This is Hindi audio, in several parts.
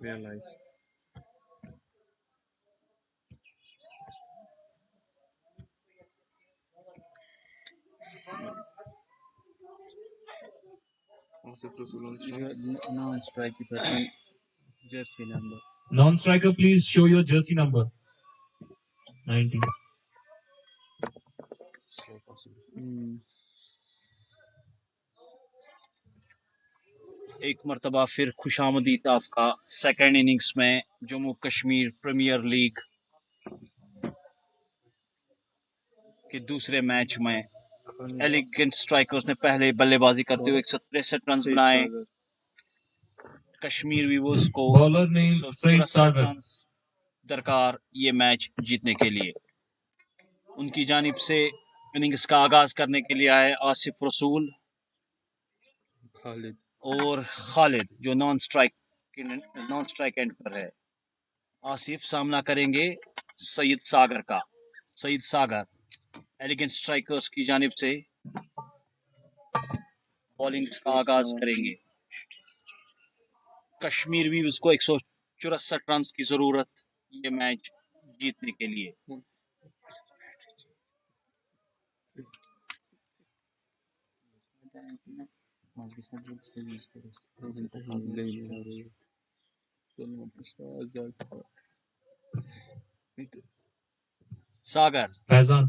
Realize. Asif Rasool on strike. Non-striker person jersey number. Non-striker, please show your jersey number. 90. Strike Asif Rasool. एक मरतबा फिर खुशामदीद आपका सेकंड इनिंग्स में जम्मू कश्मीर प्रीमियर लीग के दूसरे मैच में एलिगेंट स्ट्राइकर्स ने पहले बल्लेबाजी करते हुए 163 रन बनाए। कश्मीर वीवर्स को Bowler name Saeed 164 Sagar. Run दरकार ये मैच जीतने के लिए। उनकी जानिब से इनिंग्स का आगाज करने के लिए आए आसिफ रसूल खालिद और खालिद जो नॉन स्ट्राइक एंड पर है। आसिफ सामना करेंगे सईद सागर का। सईद सागर एलिगेंट स्ट्राइकर्स की जानिब से बॉलिंग का आगाज करेंगे। कश्मीर वीव्स को 164 रन की जरूरत ये मैच जीतने के लिए। सागर फैजान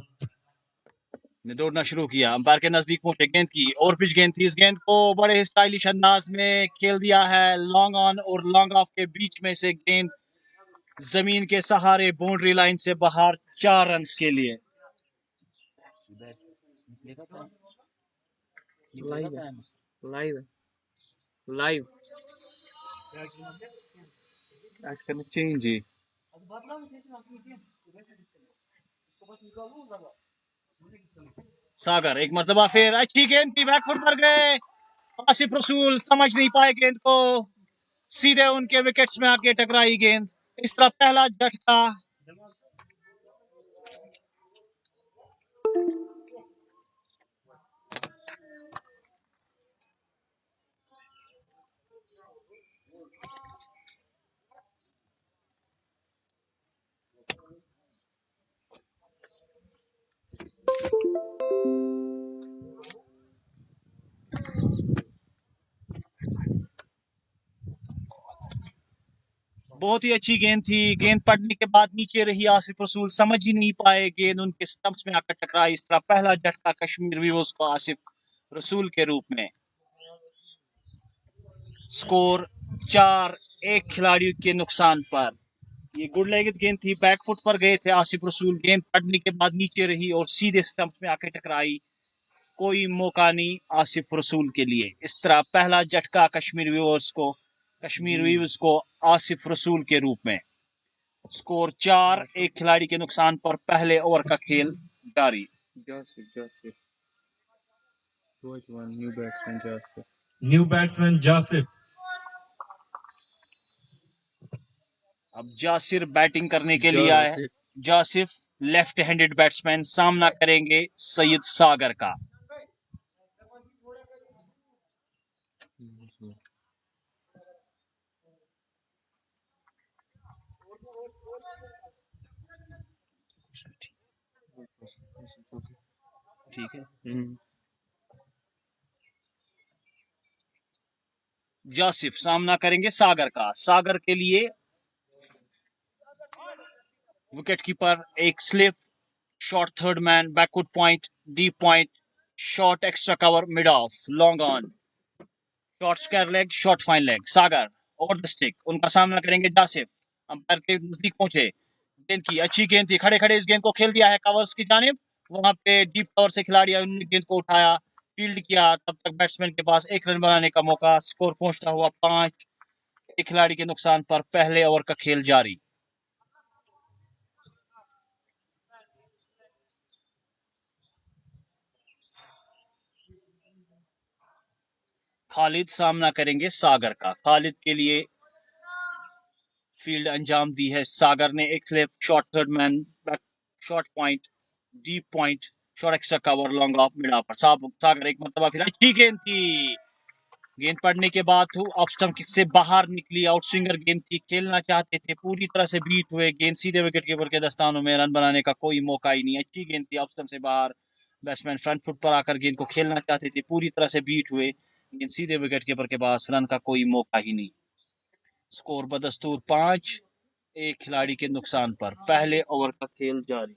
ने दौड़ना शुरू किया, अंपायर के नजदीक पहुंचे, गेंद की और पिच गेंद थी। इस गेंद को बड़े स्टाइलिश अंदाज में खेल दिया है। लॉन्ग ऑन और लॉन्ग ऑफ के बीच में से गेंद जमीन के सहारे बाउंड्री लाइन से बाहर 4 रन के लिए। लाइव आज करना चेंज है। सागर एक मरतबा फिर अच्छी गेंद थी, बैकफुट पर गए। आसिफ रसूल समझ नहीं पाए गेंद को, सीधे उनके विकेट्स में आके टकराई गेंद। इस तरह पहला झटका बहुत ही अच्छी गेंद थी। गेंद पड़ने के बाद नीचे रही। आसिफ रसूल समझ ही नहीं पाए, गेंद उनके स्टंप्स में आकर टकराई। इस तरह पहला झटका कश्मीर वीवर्स को आसिफ रसूल के रूप में। स्कोर 4-1 खिलाड़ियों के नुकसान पर। ये गुड लेगड गेंद थी, बैकफुट पर गए थे आसिफ रसूल। गेंद पड़ने के बाद नीचे रही और सीधे स्टंप्स में आकर टकराई। कोई मौका नहीं आसिफ रसूल के लिए। इस तरह पहला झटका कश्मीर वीवर्स को आसिफ रसूल के रूप में। स्कोर 4-1 खिलाड़ी के नुकसान पर पहले ओवर का खेल जारी। Jasif new batsman Jasif. New batsman Jasif. अब जासिर बैटिंग करने के लिए आए। जासिफ लेफ्ट हैंडेड बैट्समैन सामना करेंगे सईद सागर का। ठीक है, जासिफ सामना करेंगे सागर का। सागर के लिए विकेट कीपर एक slip, short third man, backward point, deep point, short extra cover, mid off, long on, short square leg, short fine leg. Sagar over the stick, उनका सामना करेंगे जासिफ। अंपायर के नजदीक पहुंचे, गेंद की अच्छी गेंद थी, खड़े खड़े इस गेंद को खेल दिया है कवर्स की जानिब। वहां पे डीप कवर से खिलाड़ी उन्होंने गेंद को उठाया, फील्ड किया। तब तक बैट्समैन के पास 1 रन बनाने का मौका। स्कोर पहुंचता हुआ 5। एक खिलाड़ी के नुकसान पर पहले ओवर का खेल जारी। खालिद सामना करेंगे सागर का। खालिद के लिए फील्ड अंजाम दी है सागर ने। एक slip, short third man, short point, deep point, short extra cover, long off, mid of पर। सागर एक मरतबा फिर अच्छी गेंद थी, गेंद पड़ने के बाद ऑफ स्टंप से बाहर निकली, आउट स्विंगर गेंद थी, खेलना चाहते थे, पूरी तरह से बीट हुए, गेंद सीधे विकेट कीपर के दस्तानों में, रन बनाने का कोई मौका ही नहीं। अच्छी गेंद थी, ऑफ स्टंप से बाहर, बैट्समैन फ्रंट फुट पर आकर गेंद को खेलना चाहते थे, पूरी तरह से बीट हुए, गेंद सीधे विकेट कीपर के पास, रन का कोई मौका ही नहीं। स्कोर बदस्तूर 5, एक खिलाड़ी के नुकसान पर। पहले ओवर का खेल जारी।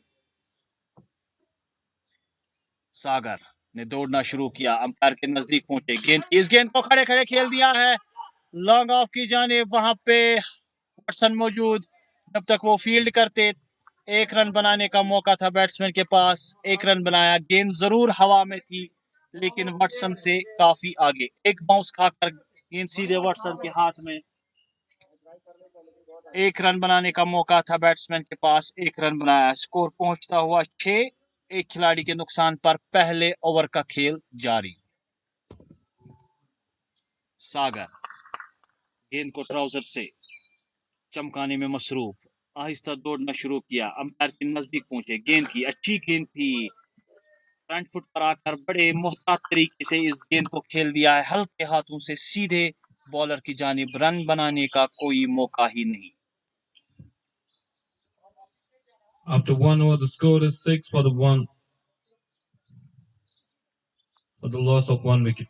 सागर ने दौड़ना शुरू किया, अंपायर के नजदीक पहुंचे, इस गेंद को खड़े खड़े खेल दिया है लॉन्ग ऑफ की जानिब। वहां पे वाटसन मौजूद, जब तक वो फील्ड करते, एक रन बनाने का मौका था बैट्समैन के पास, एक रन बनाया। गेंद जरूर हवा में थी लेकिन वाटसन से काफी आगे, एक बाउंस खाकर गेंद सीधे वाटसन के हाथ में। एक रन बनाने का मौका था बैट्समैन के पास, एक रन बनाया। स्कोर पहुंचता हुआ 6, एक खिलाड़ी के नुकसान पर। पहले ओवर का खेल जारी। सागर गेंद को ट्राउजर से चमकाने में मसरूफ, आहिस्ता दौड़ना शुरू किया, अंपायर के नजदीक पहुंचे, गेंद की अच्छी गेंद थी, फ्रंट फुट पर आकर बड़े मुहतात तरीके से इस गेंद को खेल दिया है, हल्के हाथों से सीधे बॉलर की जानिब, रन बनाने का कोई मौका ही नहीं। After 1 over, the score is 6 for the loss of 1 wicket.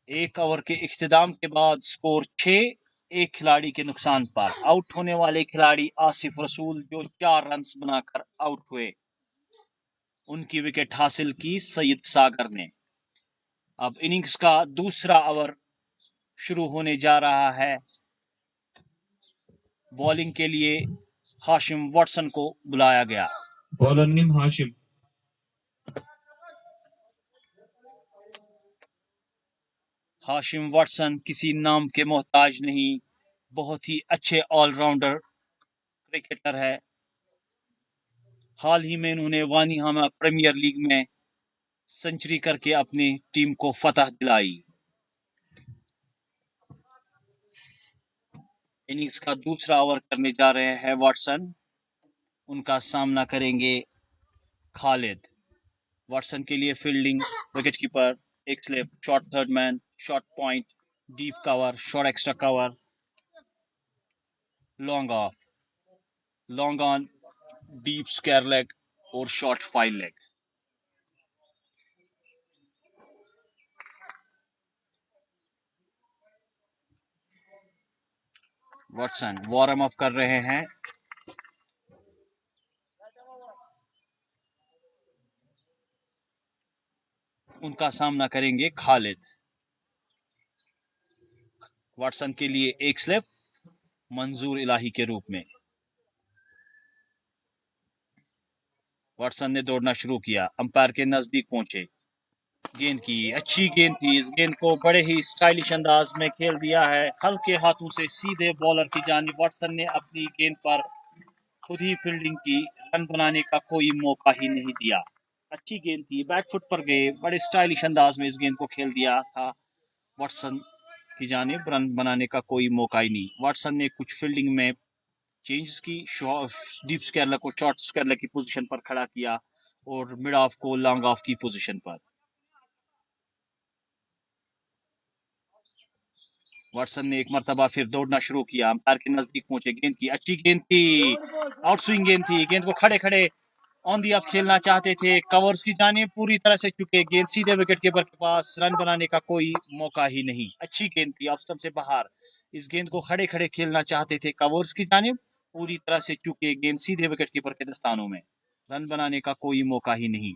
एक ओवर के इख्तिताम के बाद स्कोर 6, एक खिलाड़ी के नुकसान पर। आउट होने वाले खिलाड़ी आसिफ रसूल, जो 4 रन बनाकर आउट हुए, उनकी विकेट हासिल की सईद सागर ने। अब इनिंग्स का दूसरा ओवर शुरू होने जा रहा है। बॉलिंग के लिए हाशिम वाटसन को बुलाया गया। Bowler name Hashim. Hashim Watson किसी नाम के मोहताज नहीं, बहुत ही अच्छे ऑलराउंडर क्रिकेटर है। हाल ही में इन्होंने वानीहामा प्रीमियर लीग में सेंचुरी करके अपनी टीम को फतह दिलाई। इनिंग्स का दूसरा ओवर करने जा रहे हैं वाटसन, उनका सामना करेंगे खालिद। वाटसन के लिए फील्डिंग, विकेट कीपर, एक slip, short third man, short point, deep cover, short extra cover, long off, long on, deep square leg और short fine leg. Watson warm up कर रहे हैं। उनका सामना करेंगे खालिद। वाटसन के लिए एक स्लिप, मंजूर इलाही के रूप में। वाटसन ने दौड़ना शुरू किया, अंपायर के नजदीक पहुंचे, गेंद की अच्छी गेंद थी, इस गेंद को बड़े ही स्टाइलिश अंदाज में खेल दिया है, हल्के हाथों से सीधे बॉलर की जानिब। वाटसन ने अपनी गेंद पर खुद ही फील्डिंग की, रन बनाने का कोई मौका ही नहीं दिया। अच्छी गेंद थी, बैक फुट पर गए, बड़े स्टाइलिश अंदाज में इस गेंद को खेल दिया था वाटसन की जानिब, रन बनाने का कोई मौका ही नहीं। वाटसन ने कुछ फील्डिंग में चेंज की, डीप स्क्वायर को शॉर्ट स्क्वायर की पोजीशन पर खड़ा किया और मिड ऑफ को लॉन्ग ऑफ की पोजीशन पर। वाटसन ने एक मरतबा फिर दौड़ना शुरू किया, अंपायर के नजदीक पहुंचे, गेंद की अच्छी गेंद थी, आउट स्विंग गेंद थी, गेंद को खड़े खड़े ऑन दी ऑफ खेलना चाहते थे, कवर्स की जानिब पूरी तरह से चुके, गेंद सीधे विकेट कीपर के पास, रन बनाने का कोई मौका ही नहीं। अच्छी गेंद थी, ऑफ स्टंप से बाहर, इस गेंद को खड़े खड़े खेलना चाहते थे, कवर्स की जानिब पूरी तरह से चुके, गेंद सीधे विकेट कीपर के दस्तानों में, रन बनाने का कोई मौका ही नहीं।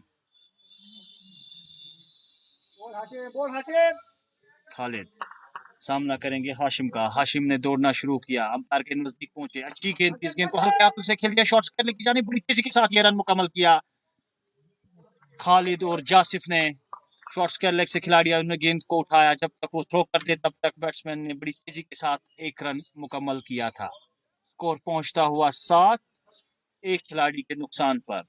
खालिद सामना करेंगे हाशिम का। हाशिम ने दौड़ना शुरू किया, अंपायर के नजदीक पहुंचे, अच्छी गेंद, इस गेंद को हल्के हाथों से खेल दिया, शॉट्स करने की जानिब, बड़ी तेजी के साथ यह रन मुकम्मल किया। खालिद और जासिफ ने शॉर्ट्स के लेग से खिलाड़ियों ने गेंद को उठाया, जब तक वो थ्रो करते तब तक बैट्समैन ने बड़ी तेजी के साथ एक रन मुकम्मल किया था। स्कोर पहुंचता हुआ 7, एक खिलाड़ी के नुकसान पर।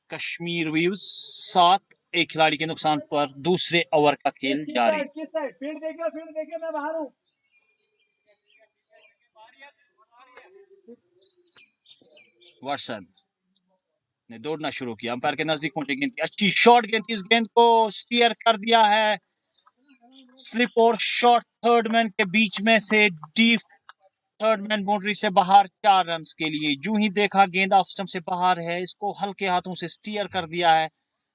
कश्मीर वीव्स 7, एक खिलाड़ी के नुकसान पर। दूसरे ओवर का खेल जारी। वाटसन ने दौड़ना शुरू किया, अंपायर के नजदीक पहुंचे, गेंद की अच्छी शॉट गेंद थी, इस गेंद को स्टीयर कर दिया है स्लिप और शॉर्ट थर्ड मैन के बीच में से डीप थर्ड मैन बाउंड्री से बाहर 4 रन के लिए। जो ही देखा गेंद ऑफ स्टंप से बाहर है, इसको हल्के हाथों से स्टीयर कर दिया है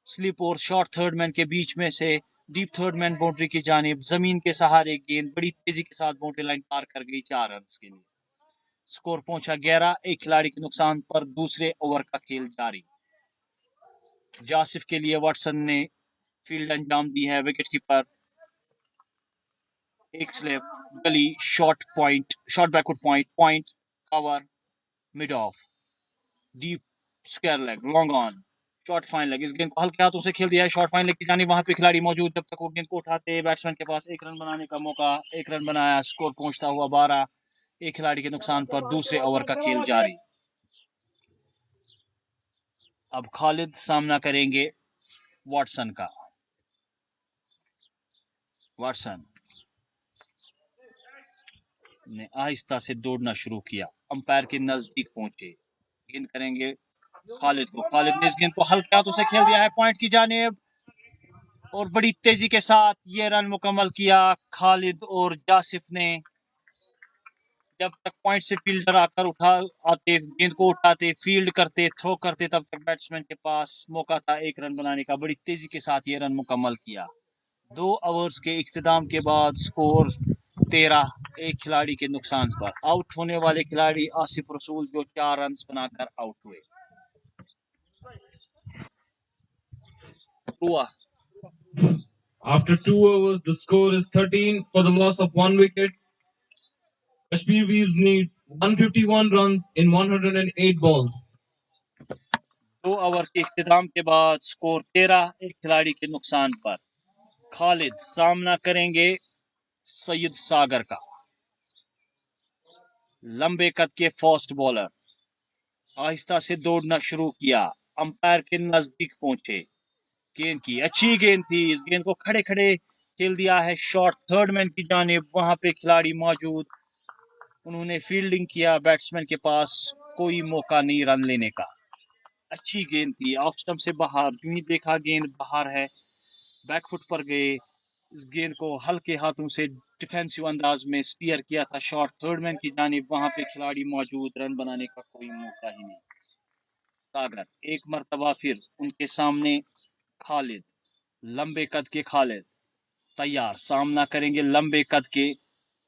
स्लिप और शॉर्ट थर्ड मैन के बीच में से डीप थर्ड मैन बाउंड्री की जानिब। जमीन के सहारे गेंद बड़ी तेजी के साथ बाउंड्री लाइन पार कर गई 4 रन के लिए। स्कोर पहुंचा 11, एक खिलाड़ी के नुकसान पर दूसरे ओवर का खेल जारी। जासिफ के लिए वाटसन ने फील्ड अंजाम दी है, विकेट कीपर एक स्लिप, गली, short point, short backward point, point, cover, mid of, deep square leg, long on, short fine leg. इस गेंद को हल्के हाथों से खेल दिया है शॉर्ट फाइन लेग की जानिब। वहां पे खिलाड़ी मौजूद, जब तक वो गेंद को उठाते बैट्समैन के पास 1 रन बनाने का मौका। 1 रन बनाया, स्कोर पहुंचता हुआ 12, एक खिलाड़ी के नुकसान पर दूसरे ओवर का खेल जारी। अब खालिद सामना करेंगे वाटसन का। वाटसन ने आहिस्ता से दौड़ना शुरू किया, अंपायर के नजदीक पहुंचे, गेंद करेंगे खालिद को। खालिद ने इस गेंद को हल्के हाथों से खेल दिया है पॉइंट की जानिब और बड़ी तेजी के साथ ये रन मुकम्मल किया खालिद और जासिफ ने। जब तक पॉइंट से फील्डर आकर उठा आते, गेंद को उठाते, फील्ड करते, थ्रो करते, तब तक बैट्समैन के पास मौका था 1 रन बनाने का। बड़ी तेजी के साथ ये रन मुकम्मल किया। 2 ओवर्स के इख्तिताम के बाद स्कोर 13, एक खिलाड़ी के नुकसान पर। आउट होने वाले खिलाड़ी आसिफ रसूल, जो 4 रन बनाकर आउट हुए। हुआ After 2 overs, the score is 13 for the loss of 1 wicket. Kashmir Weaves need 151 runs in 108 balls. 2 over के इख्तिताम के बाद स्कोर 13, एक खिलाड़ी के नुकसान पर। खालिद सामना करेंगे सैयद सागर का। लंबे कद के फास्ट बॉलर, आहिस्ता से दौड़ना शुरू किया, अंपायर के नजदीक पहुंचे, गेंद की अच्छी गेंद थी, इस गेंद को खड़े खड़े खेल दिया है शॉर्ट थर्ड मैन की जानिब। वहां पे खिलाड़ी मौजूद, उन्होंने फील्डिंग किया, बैट्समैन के पास कोई मौका नहीं रन लेने का। अच्छी गेंद थी, ऑफ स्टंप से बाहर। जो ही देखा गेंद बाहर है, बैकफुट पर गए, इस गेंद को हल्के हाथों से डिफेंसिव अंदाज में स्टीयर किया था शॉर्ट थर्ड मैन की जानिब। वहां पे खिलाड़ी मौजूद, रन बनाने का कोई मौका ही नहीं। सागर एक मर्तबा फिर उनके सामने खालिद, लंबे कद के खालिद तैयार, सामना करेंगे लंबे कद के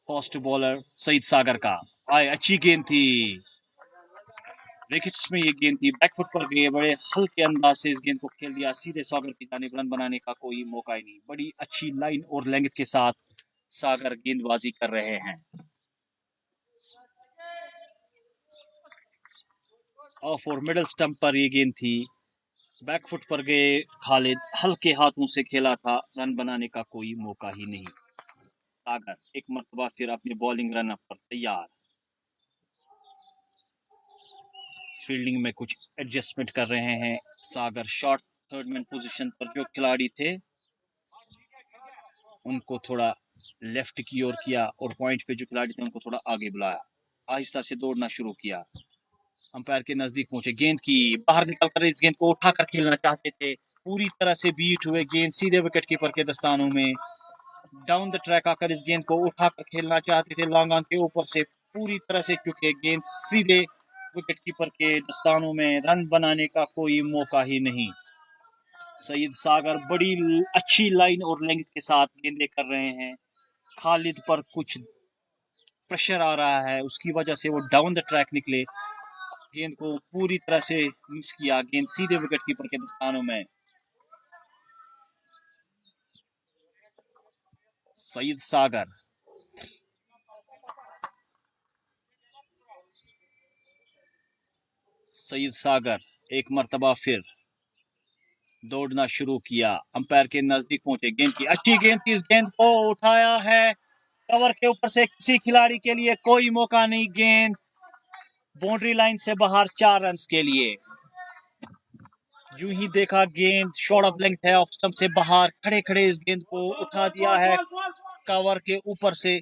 फास्ट बॉलर सईद सागर का। आए, अच्छी गेंद थी, विकेट्स में ये गेंद थी, बैकफुट पर गए, बड़े हल्के अंदाज से इस गेंद को खेल दिया सीधे सागर की जानिब। रन बनाने का कोई मौका ही नहीं। बड़ी अच्छी लाइन और लेंथ के साथ सागर गेंदबाजी कर रहे हैं। ऑफ और मिडल स्टंप पर ये गेंद थी, बैकफुट पर गए खालिद, हल्के हाथों से खेला था, रन बनाने का कोई मौका ही नहीं। सागर एक मर्तबा फिर अपने बॉलिंग रन पर तैयार, फील्डिंग में कुछ एडजस्टमेंट कर रहे हैं सागर। शॉर्ट थर्ड मैन पोजीशन पर जो खिलाड़ी थे, उनको थोड़ा लेफ्ट की ओर किया और पॉइंट पे जो खिलाड़ी थे उनको थोड़ा आगे बुलाया। आहिस्ता से दौड़ना शुरू किया, अंपायर के नजदीक पहुंचे, गेंद की बाहर निकलकर इस गेंद को उठाकर खेलना चाहते थे, पूरी तरह से बीट हुए, गेंद सीधे विकेट कीपर के दस्तानों में। डाउन द ट्रैक आकर इस गेंद को उठाकर खेलना चाहते थे, लॉन्ग ऑन के ऊपर से पूरी तरह से चुके, गेंद सीधे विकेट कीपर के दस्तानों में। रन बनाने का कोई मौका ही नहीं। सईद सागर बड़ी अच्छी लाइन और लेंथ के साथ गेंदें कर रहे हैं। खालिद पर कुछ प्रेशर आ रहा है, उसकी वजह से वो डाउन द ट्रैक निकले, गेंद को पूरी तरह से मिस किया, गेंद सीधे विकेट कीपर के दस्तानों में। सईद सागर सईद सागर एक मर्तबा फिर दौड़ना शुरू किया, अंपायर के नजदीक पहुंचे, गेंद की अच्छी गेंद थी, इस गेंद को उठाया है कवर के ऊपर से, किसी खिलाड़ी के लिए कोई मौका नहीं, गेंद बाउंड्री लाइन से बाहर 4 रन के लिए। यूं ही देखा गेंद शॉर्ट ऑफ लेंथ है, ऑफ स्टंप से बाहर, खड़े खड़े इस गेंद को उठा दिया है कवर के ऊपर से,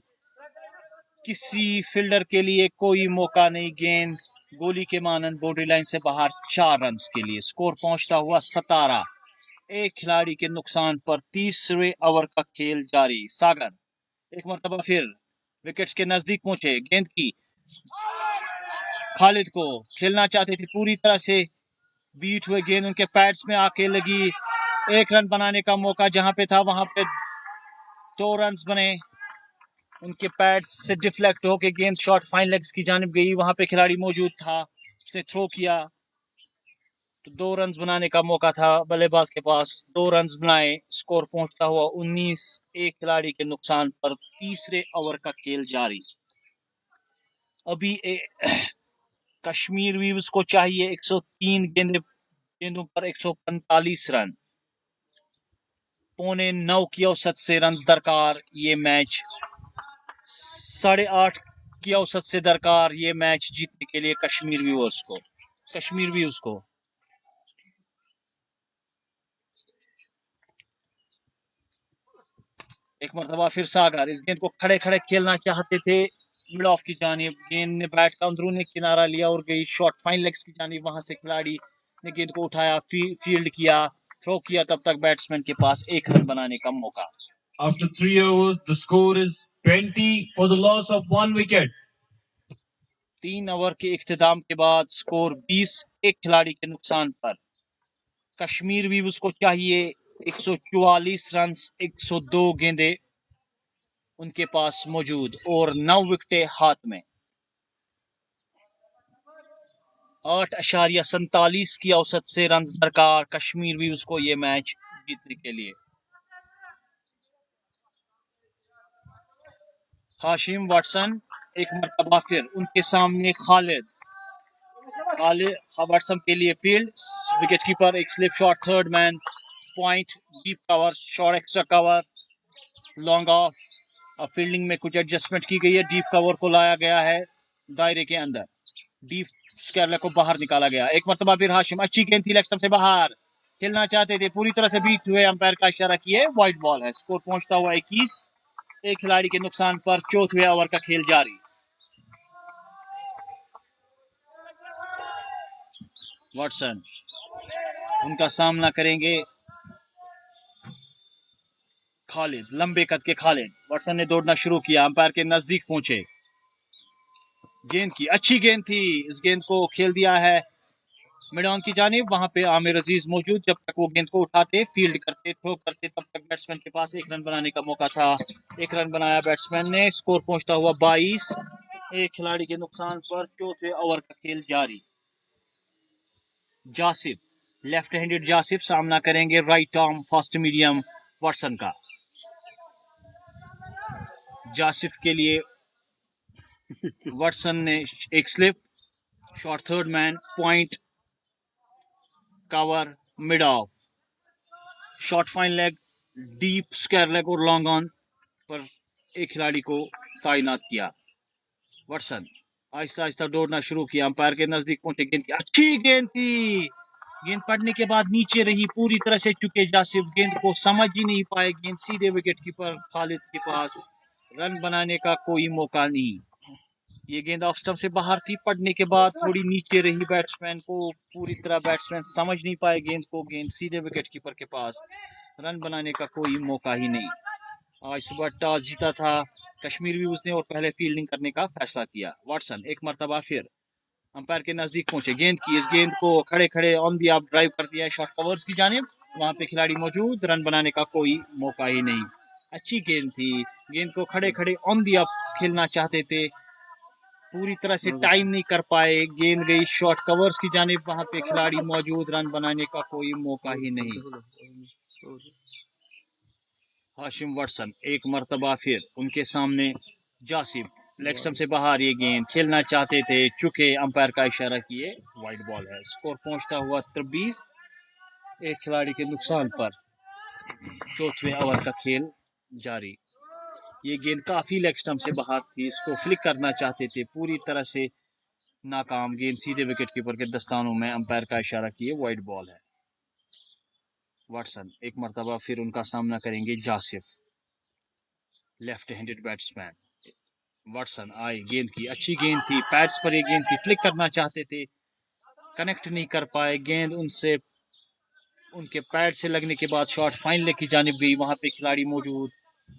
किसी फील्डर के लिए कोई मौका नहीं, गेंद गोली के मानंद बाउंड्री लाइन से बाहर 4 रन के लिए। स्कोर पहुंचता हुआ 17। एक खिलाड़ी के नुकसान पर तीसरे ओवर का खेल जारी। सागर एक मरतबा फिर विकेट्स के नजदीक पहुंचे। गेंद की खालिद को खेलना चाहते थे, पूरी तरह से बीट हुए गेंद उनके पैड्स में आके लगी। एक रन बनाने का मौका जहां पे था वहां पे 2 रन बने। उनके पैड्स से डिफ्लेक्ट होके गेंद शॉट फाइन लेग्स की जानिब गई। वहां पे खिलाड़ी मौजूद था, उसने थ्रो किया तो 2 रन बनाने का मौका था बल्लेबाज के पास। 2 रन बनाए। स्कोर पहुंचता हुआ 19। एक खिलाड़ी के नुकसान पर तीसरे ओवर का खेल जारी। अभी कश्मीर वीव्स को चाहिए 103 गेंदों पर 145 रन। 8:45 की औसत से रन दरकार ये मैच। 8:30 की औसत से दरकार ये मैच जीतने के लिए कश्मीर व्यूअर्स को। एक मरतबा फिर सागर इस गेंद को खड़े खड़े खेलना चाहते थे मिड ऑफ की जानिब। गेंद ने बैट का अंदरूनी किनारा लिया और गई शॉट फाइन लेग्स की जानिब। वहां से खिलाड़ी ने गेंद को उठाया, फील्ड किया, थ्रो किया, तब तक बैट्समैन के पास 1 रन बनाने का मौका। After 3 overs, the score is 20 for the loss of 1 wicket. 3 over के इख्तिताम के बाद स्कोर 20। एक खिलाड़ी के नुकसान पर। कश्मीर वीव्स को चाहिए 144 रन। 102 गेंदे उनके पास मौजूद और 9 विकेटें हाथ में। 8.47 की औसत से रन दरकार कश्मीर वीव्स को ये मैच जीतने के लिए। हाशिम वाटसन एक मरतबा फिर उनके सामने खालिद वाटसन के लिए फील्ड। विकेट कीपर एक slip shot, third man point, deep cover, short extra cover, long of. अब फील्डिंग में कुछ एडजस्टमेंट की गई है। डीप कवर को लाया गया है दायरे के अंदर, डीप स्क्वायर को बाहर निकाला गया। एक मरतबा फिर हाशिम, अच्छी गेंद थी, लेग स्टंप से बाहर। खेलना चाहते थे, पूरी तरह से बीट हुए, अंपायर का इशारा किए, वाइड बॉल है। स्कोर पहुंचता हुआ 21। एक खिलाड़ी के नुकसान पर चौथे ओवर का खेल जारी। वाटसन उनका सामना करेंगे खालिद, लंबे कद के खालिद। वाटसन ने दौड़ना शुरू किया, अंपायर के नजदीक पहुंचे। गेंद की अच्छी गेंद थी, इस गेंद को खेल दिया है मिड ऑन की जानिब। वहां पे आमिर अजीज मौजूद, जब तक वो गेंद को उठाते, फील्ड करते, थ्रो करते, तब तक बैट्समैन के पास 1 रन बनाने का मौका था। 1 रन बनाया बैट्समैन ने। स्कोर पहुंचता हुआ 22। एक खिलाड़ी के नुकसान पर चौथे ओवर का खेल जारी। जासिफ, लेफ्ट हैंडेड जासिफ सामना करेंगे right arm fast medium Watson का। जासिफ के लिए वाटसन ने एक slip shot, third man point, cover, mid of, short fine leg, deep square leg और लॉन्ग ऑन पर एक खिलाड़ी को तैनात किया। वाटसन आहिस्ता आहिस्ता दौड़ना शुरू किया, अंपायर के नजदीक पहुंचे। गेंद की अच्छी गेंद थी, गेंद पड़ने के बाद नीचे रही, पूरी तरह से चुके जासिफ, गेंद को समझ ही नहीं पाए। गेंद सीधे विकेट कीपर खालिद के पास, रन बनाने का कोई मौका नहीं। ये गेंद ऑफ स्टंप से बाहर थी, पड़ने के बाद थोड़ी नीचे रही, बैट्समैन को पूरी तरह बैट्समैन समझ नहीं पाए गेंद को। गेंद सीधे विकेट कीपर के पास, रन बनाने का कोई मौका ही नहीं। आज सुबह टॉस जीता था कश्मीर व्यूज ने और पहले फील्डिंग करने का फैसला किया। वाटसन एक मरतबा फिर अंपायर के नजदीक पहुंचे। गेंद की इस गेंद को खड़े खड़े ऑन दी आप ड्राइव कर दिया है शॉर्ट कवर्स की जानिब। वहां पे खिलाड़ी मौजूद, रन बनाने का कोई मौका ही नहीं। अच्छी गेंद थी, गेंद को खड़े खड़े ऑन दी आप खेलना चाहते थे, पूरी तरह से टाइम नहीं कर पाए। गेंद गई शॉर्ट कवर्स की जानिब, वहां पे खिलाड़ी मौजूद, रन बनाने का कोई मौका ही नहीं। हाशिम वाटसन एक मरतबा फिर उनके सामने जासिफ, लेग स्टंप से बाहर ये गेंद खेलना चाहते थे, चुके, अंपायर का इशारा किए, वाइड बॉल है। स्कोर पहुंचता हुआ 23। एक खिलाड़ी के नुकसान पर चौथे ओवर का खेल जारी। ये गेंद काफी लेग स्टंप से बाहर थी, इसको फ्लिक करना चाहते थे, पूरी तरह से नाकाम। गेंद सीधे विकेट कीपर के दस्तानों में, अंपायर का इशारा किए, वाइड बॉल है। वाटसन एक मरतबा फिर उनका सामना करेंगे जासिफ, लेफ्ट हैंडेड बैट्समैन। वाटसन आए, गेंद की अच्छी गेंद थी, पैड्स पर ये गेंद थी, फ्लिक करना चाहते थे, कनेक्ट नहीं कर पाए, गेंद उनसे उनके पैड से लगने के बाद शॉट फाइन लेग की जानिब गई। वहां पे खिलाड़ी मौजूद,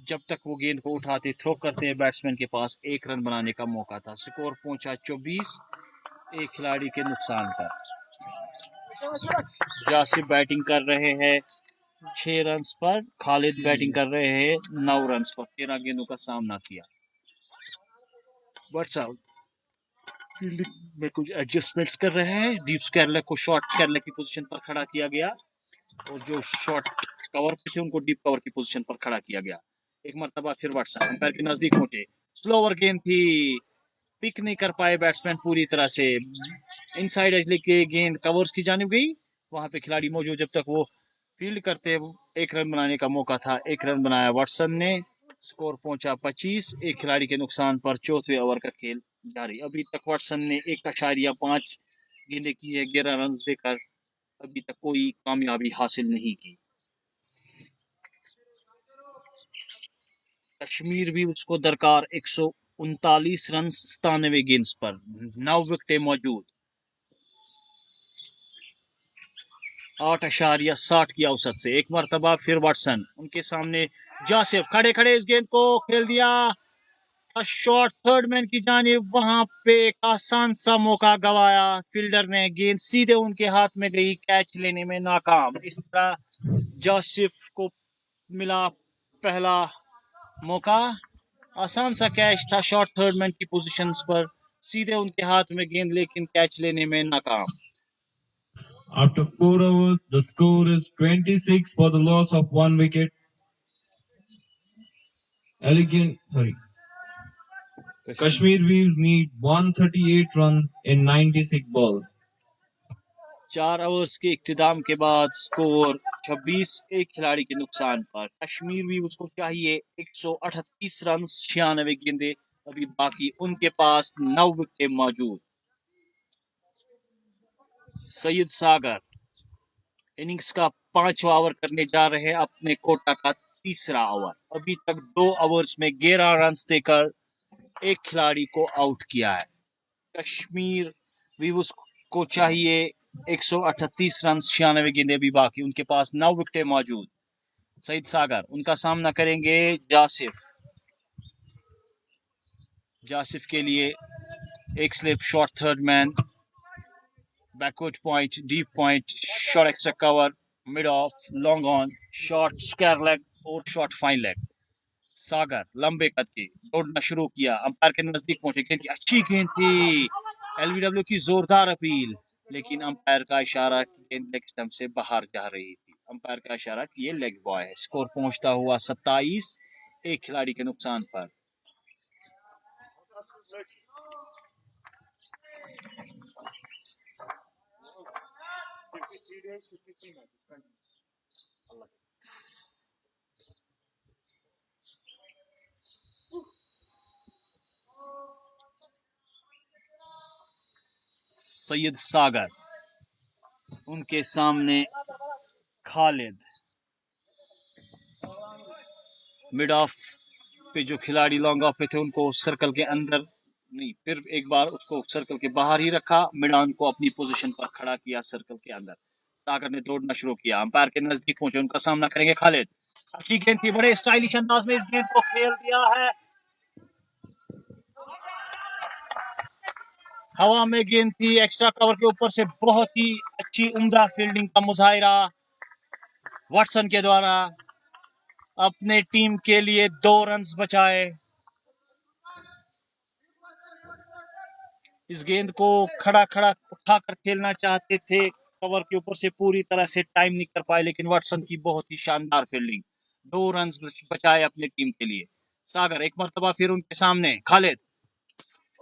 जब तक वो गेंद को उठाते थ्रो करते हैं बैट्समैन के पास 1 रन बनाने का मौका था। स्कोर पहुंचा 24, एक खिलाड़ी के नुकसान पर। जासिफ बैटिंग कर रहे हैं 6 रन पर, खालिद बैटिंग कर रहे हैं 9 रन पर, 13 गेंदों का सामना किया। व्हाट्सआउट फील्डिंग में कुछ एडजस्टमेंट्स कर रहे हैं। डीप स्कैरलेग को शॉर्ट स्कैरलेग की पोजीशन पर खड़ा किया गया और जो शॉर्ट कवर पे थे उनको डीप कवर की पोजीशन पर खड़ा किया गया। एक मरतबा फिर व्हाट्सएप अंपायर के नजदीक पहुंचे, स्लोवर गेंद थी, पिक नहीं कर पाए बैट्समैन पूरी तरह से, इनसाइड एज लेके गेंद कवर्स की जानिब गई। वहां पे खिलाड़ी मौजूद, जब तक वो फील्ड करते 1 रन बनाने का मौका था, 1 रन बनाया वाटसन ने। स्कोर पहुंचा 25, एक खिलाड़ी के नुकसान पर। चौथे ओवर का खेल जारी। अभी तक वाटसन ने 1.5 गेंदें की है, 11 रन देकर अभी तक कोई कामयाबी हासिल नहीं की। कश्मीर भी उसको दरकार 139 रन 97 गेंद्स पर, 9 विकेटें मौजूद, 8.60 की औसत से। एक मरतबा फिर वाटसन, उनके सामने जासिफ खड़े खड़े इस गेंद को खेल दिया, शॉट थर्ड मैन की जानिब। वहां पे एक आसान सा मौका गवाया फील्डर ने, गेंद सीधे उनके हाथ में गई, कैच लेने में नाकाम। इस तरह जासिफ को मिला पहला मौका, आसान सा कैच था, शॉर्ट थर्ड मैन की पोजीशंस पर, सीधे उनके हाथ में गेंद, लेकिन कैच लेने में नाकाम। After 4 overs, the score is 26 for the loss of 1 wicket. Kashmir Weaves need 138 runs in 96 balls. 4 overs के इख्तिताम के बाद स्कोर 26, एक खिलाड़ी के नुकसान पर। कश्मीर भी उसको चाहिए 138 रन 96 गेंदे अभी बाकी, उनके पास 9 विकेटें मौजूद। सैयद सागर इनिंग्स का 5वां ओवर करने जा रहे हैं, अपने कोटा का तीसरा ओवर। अभी तक 2 ओवर्स में 11 रन देकर एक खिलाड़ी को आउट किया है। कश्मीर वीवर्स को चाहिए 138 रन 96 गेंदें भी बाकी, उनके पास 9 विकेटें मौजूद। सईद सागर, उनका सामना करेंगे जासिफ। जासिफ के लिए एक slip, short third man, backward point, deep point, short extra cover, mid off, long on, short square leg और शॉर्ट फाइन लेग। सागर लंबे कद के दौड़ना शुरू किया, अंपायर के नजदीक पहुंचे, गेंद की अच्छी गेंद थी, एलबीडब्ल्यू की जोरदार अपील, लेकिन अंपायर का इशारा कि गेंद लेग स्टंप से बाहर जा रही थी। अंपायर का इशारा कि ये लेग बॉय है। स्कोर पहुंचता हुआ 27, एक खिलाड़ी के नुकसान पर। सैयद सागर, उनके सामने खालिद। मिड ऑफ पे जो खिलाड़ी लॉन्ग ऑफ पे थे उनको सर्कल के अंदर नहीं, फिर एक बार उसको सर्कल के बाहर ही रखा, मिड ऑन को अपनी पोजीशन पर खड़ा किया सर्कल के अंदर। सागर ने दौड़ना शुरू किया, अंपायर के नजदीक पहुंचे, उनका सामना करेंगे खालिद। अच्छी गेंद थी, बड़े स्टाइलिश अंदाज में इस गेंद को खेल दिया है, हवा में गेंद थी, एक्स्ट्रा कवर के ऊपर से बहुत ही अच्छी उम्दा फील्डिंग का मुजाहिरा वाटसन के द्वारा। अपने टीम के लिए 2 रन बचाए। इस गेंद को खड़ा खड़ा उठाकर खेलना चाहते थे, कवर के ऊपर से पूरी तरह से टाइम नहीं कर पाए, लेकिन वाटसन की बहुत ही शानदार फील्डिंग, 2 रन बचाए अपनी टीम के लिए। सागर एक मरतबा फिर उनके सामने, खालिद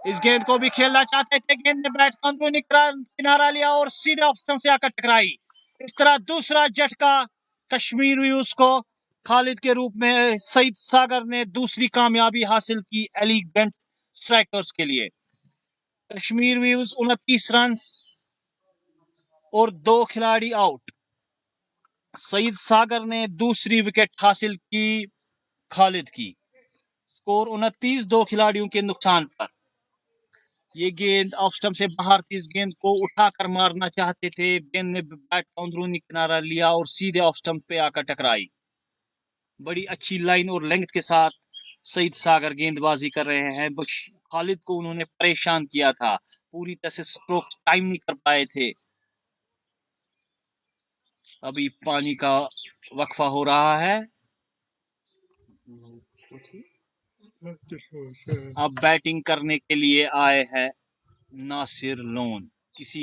इस गेंद को भी खेलना चाहते थे, गेंद ने बैट का अंदरूनी किनारा लिया और सीधे ऑफ स्टंप से आकर टकराई। इस तरह दूसरा झटका कश्मीर व्यूज को खालिद के रूप में सईद सागर ने दूसरी कामयाबी हासिल की एलिगेंट स्ट्राइकर्स के लिए। कश्मीर व्यूज 29 रन और 2 खिलाड़ी आउट। सईद सागर ने दूसरी विकेट हासिल की खालिद की। स्कोर 29, 2 खिलाड़ियों के नुकसान पर। ये गेंद ऑफ स्टंप से बाहर थी। इस गेंद को उठाकर मारना चाहते थे, गेंद ने बैट का अंदरूनी किनारा लिया और सीधे ऑफ स्टंप पे आकर टकराई। बड़ी अच्छी लाइन और लेंथ के साथ सईद सागर गेंदबाजी कर रहे हैं। खालिद को उन्होंने परेशान किया था, पूरी तरह से स्ट्रोक टाइम नहीं कर पाए थे। अभी पानी का वक्फा हो रहा है। अब बैटिंग करने के लिए आए हैं नासिर लोन। किसी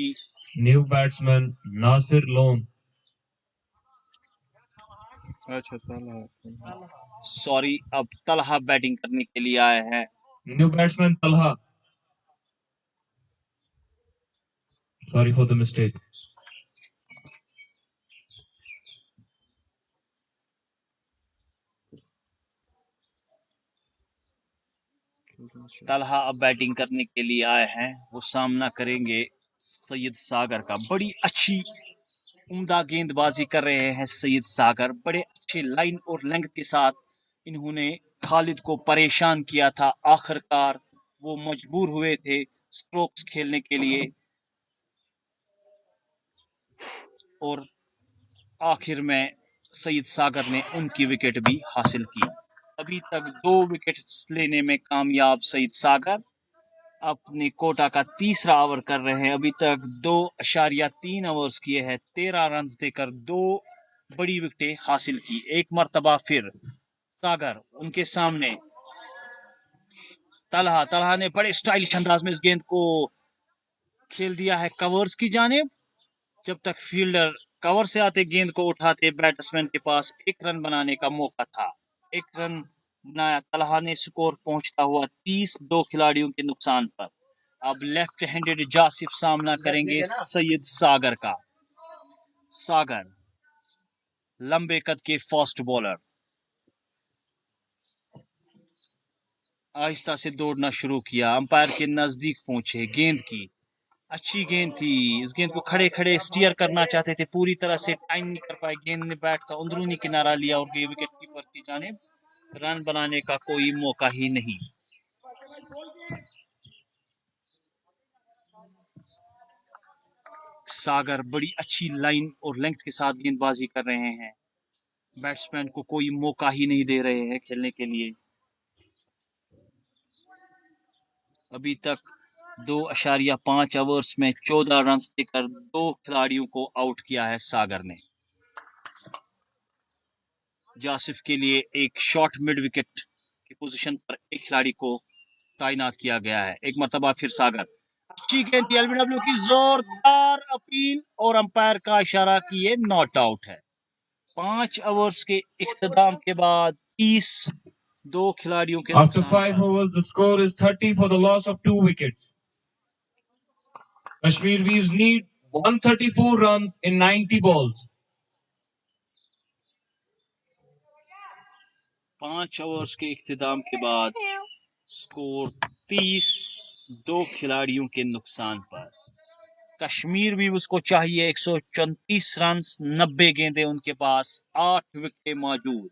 New batsman Nasir Lone. अच्छा ताला सॉरी, अब तलहा बैटिंग करने के लिए आए हैं। New batsman Talha. Sorry for the mistake. Talha अब बैटिंग करने के लिए आए हैं। वो सामना करेंगे सैयद सागर का। बड़ी अच्छी उम्दा गेंदबाजी कर रहे हैं सैयद सागर। बड़े अच्छे लाइन और लेंथ के साथ इन्होंने खालिद को परेशान किया था। आखिरकार वो मजबूर हुए थे स्ट्रोक्स खेलने के लिए और आखिर में सईद सागर ने उनकी विकेट भी हासिल की। अभी तक 2 विकेट लेने में कामयाब सईद सागर अपने कोटा का तीसरा ओवर कर रहे हैं। अभी तक 2.3 ओवर्स किए हैं, 13 रन देकर 2 बड़ी विकेटें हासिल की। एक मर्तबा फिर सागर उनके सामने। तलहा ने बड़े स्टाइलिश अंदाज में इस गेंद को खेल दिया है कवर्स की जानिब। जब तक फील्डर कवर से आते गेंद को उठाते, बैट्समैन के पास 1 रन बनाने का मौका था। 1 रन बनाया तलहा ने। स्कोर पहुंचता हुआ 30, 2 खिलाड़ियों के नुकसान पर। अब लेफ्ट हैंडेड जासिफ सामना करेंगे सैयद सागर का। सागर लंबे कद के फास्ट बॉलर आहिस्ता से दौड़ना शुरू किया, अंपायर के नजदीक पहुंचे। गेंद की अच्छी गेंद थी। इस गेंद को खड़े खड़े स्टीयर करना चाहते थे, पूरी तरह से टाइम नहीं कर पाए। गेंद ने बैट का अंदरूनी किनारा लिया और गई विकेट कीपर की जानिब। रन बनाने का कोई मौका ही नहीं। सागर बड़ी अच्छी लाइन और लेंथ के साथ गेंदबाजी कर रहे हैं। बैट्समैन को कोई मौका ही नहीं दे रहे हैं खेलने के लिए। अभी तक 2.5 ओवर्स में 14 रन देकर 2 खिलाड़ियों को आउट किया है सागर ने। जासिफ के लिए एक शॉर्ट मिड विकेट की पोजीशन पर एक खिलाड़ी को तैनात किया गया है। एक मर्तबा फिर सागर। अच्छी गेंद थी, एलबीडब्ल्यू की जोरदार अपील और अंपायर का इशारा कि ये नॉट आउट है। 5 ओवर्स के इख्तिताम के बाद 30, 2 खिलाड़ियों के After 5 overs, the score is 30 for the loss of 2 wickets. Kashmir Weaves need 134 runs in 90 balls. 5 overs के इख्तिताम के बाद स्कोर 30, 2 खिलाड़ियों के नुकसान पर। कश्मीर भी उसको चाहिए 134 रन, 90 गेंदें उनके पास, 8 विकेटें मौजूद।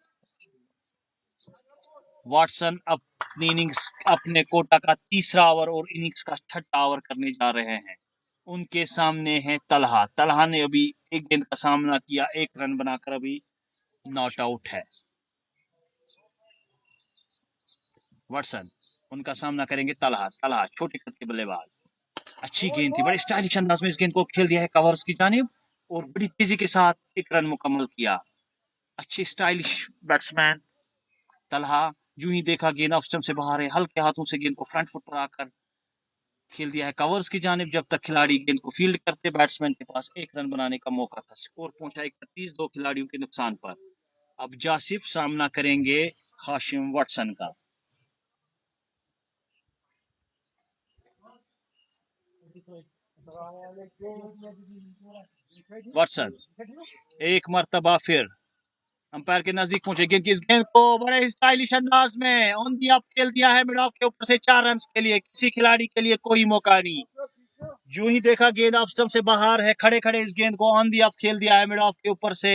वाटसन अपनी इनिंग्स, अपने कोटा का तीसरा ओवर और इनिंग्स का छठा ओवर करने जा रहे हैं। उनके सामने है तलहा ने अभी एक गेंद का सामना किया, 1 रन बनाकर अभी नॉट आउट है। वाटसन उनका सामना करेंगे तलहा छोटे कद के बल्लेबाज। अच्छी गेंद थी, बड़े स्टाइलिश अंदाज में इस गेंद को खेल दिया है कवर्स की जानिब और बड़ी तेजी के साथ 1 रन मुकम्मल किया। अच्छे स्टाइलिश बैट्समैन तलहा। जो ही देखा गेंद ऑफ स्टंप से बाहर है, हल्के हाथों से गेंद को फ्रंट फुट पर आकर खेल दिया है कवर्स की जानिब। जब तक खिलाड़ी गेंद को फील्ड करते, बैट्समैन के पास 1 रन बनाने का मौका था। स्कोर पहुंचा 31, 2 खिलाड़ियों के नुकसान पर। अब जासिफ सामना करेंगे हाशिम वाटसन का। वाटसन एक मर्तबा फिर अंपायर के नजदीक पहुंचे। गेंद की इस गेंद को बड़े स्टाइलिश अंदाज में ऑन दी अप खेल दिया है मिड ऑफ के ऊपर से 4 रन के लिए। किसी खिलाड़ी के लिए कोई मौका नहीं। जो ही देखा गेंद ऑफ स्टंप से बाहर है, खड़े खड़े इस गेंद को ऑन दी अप खेल दिया है मिड ऑफ के ऊपर से।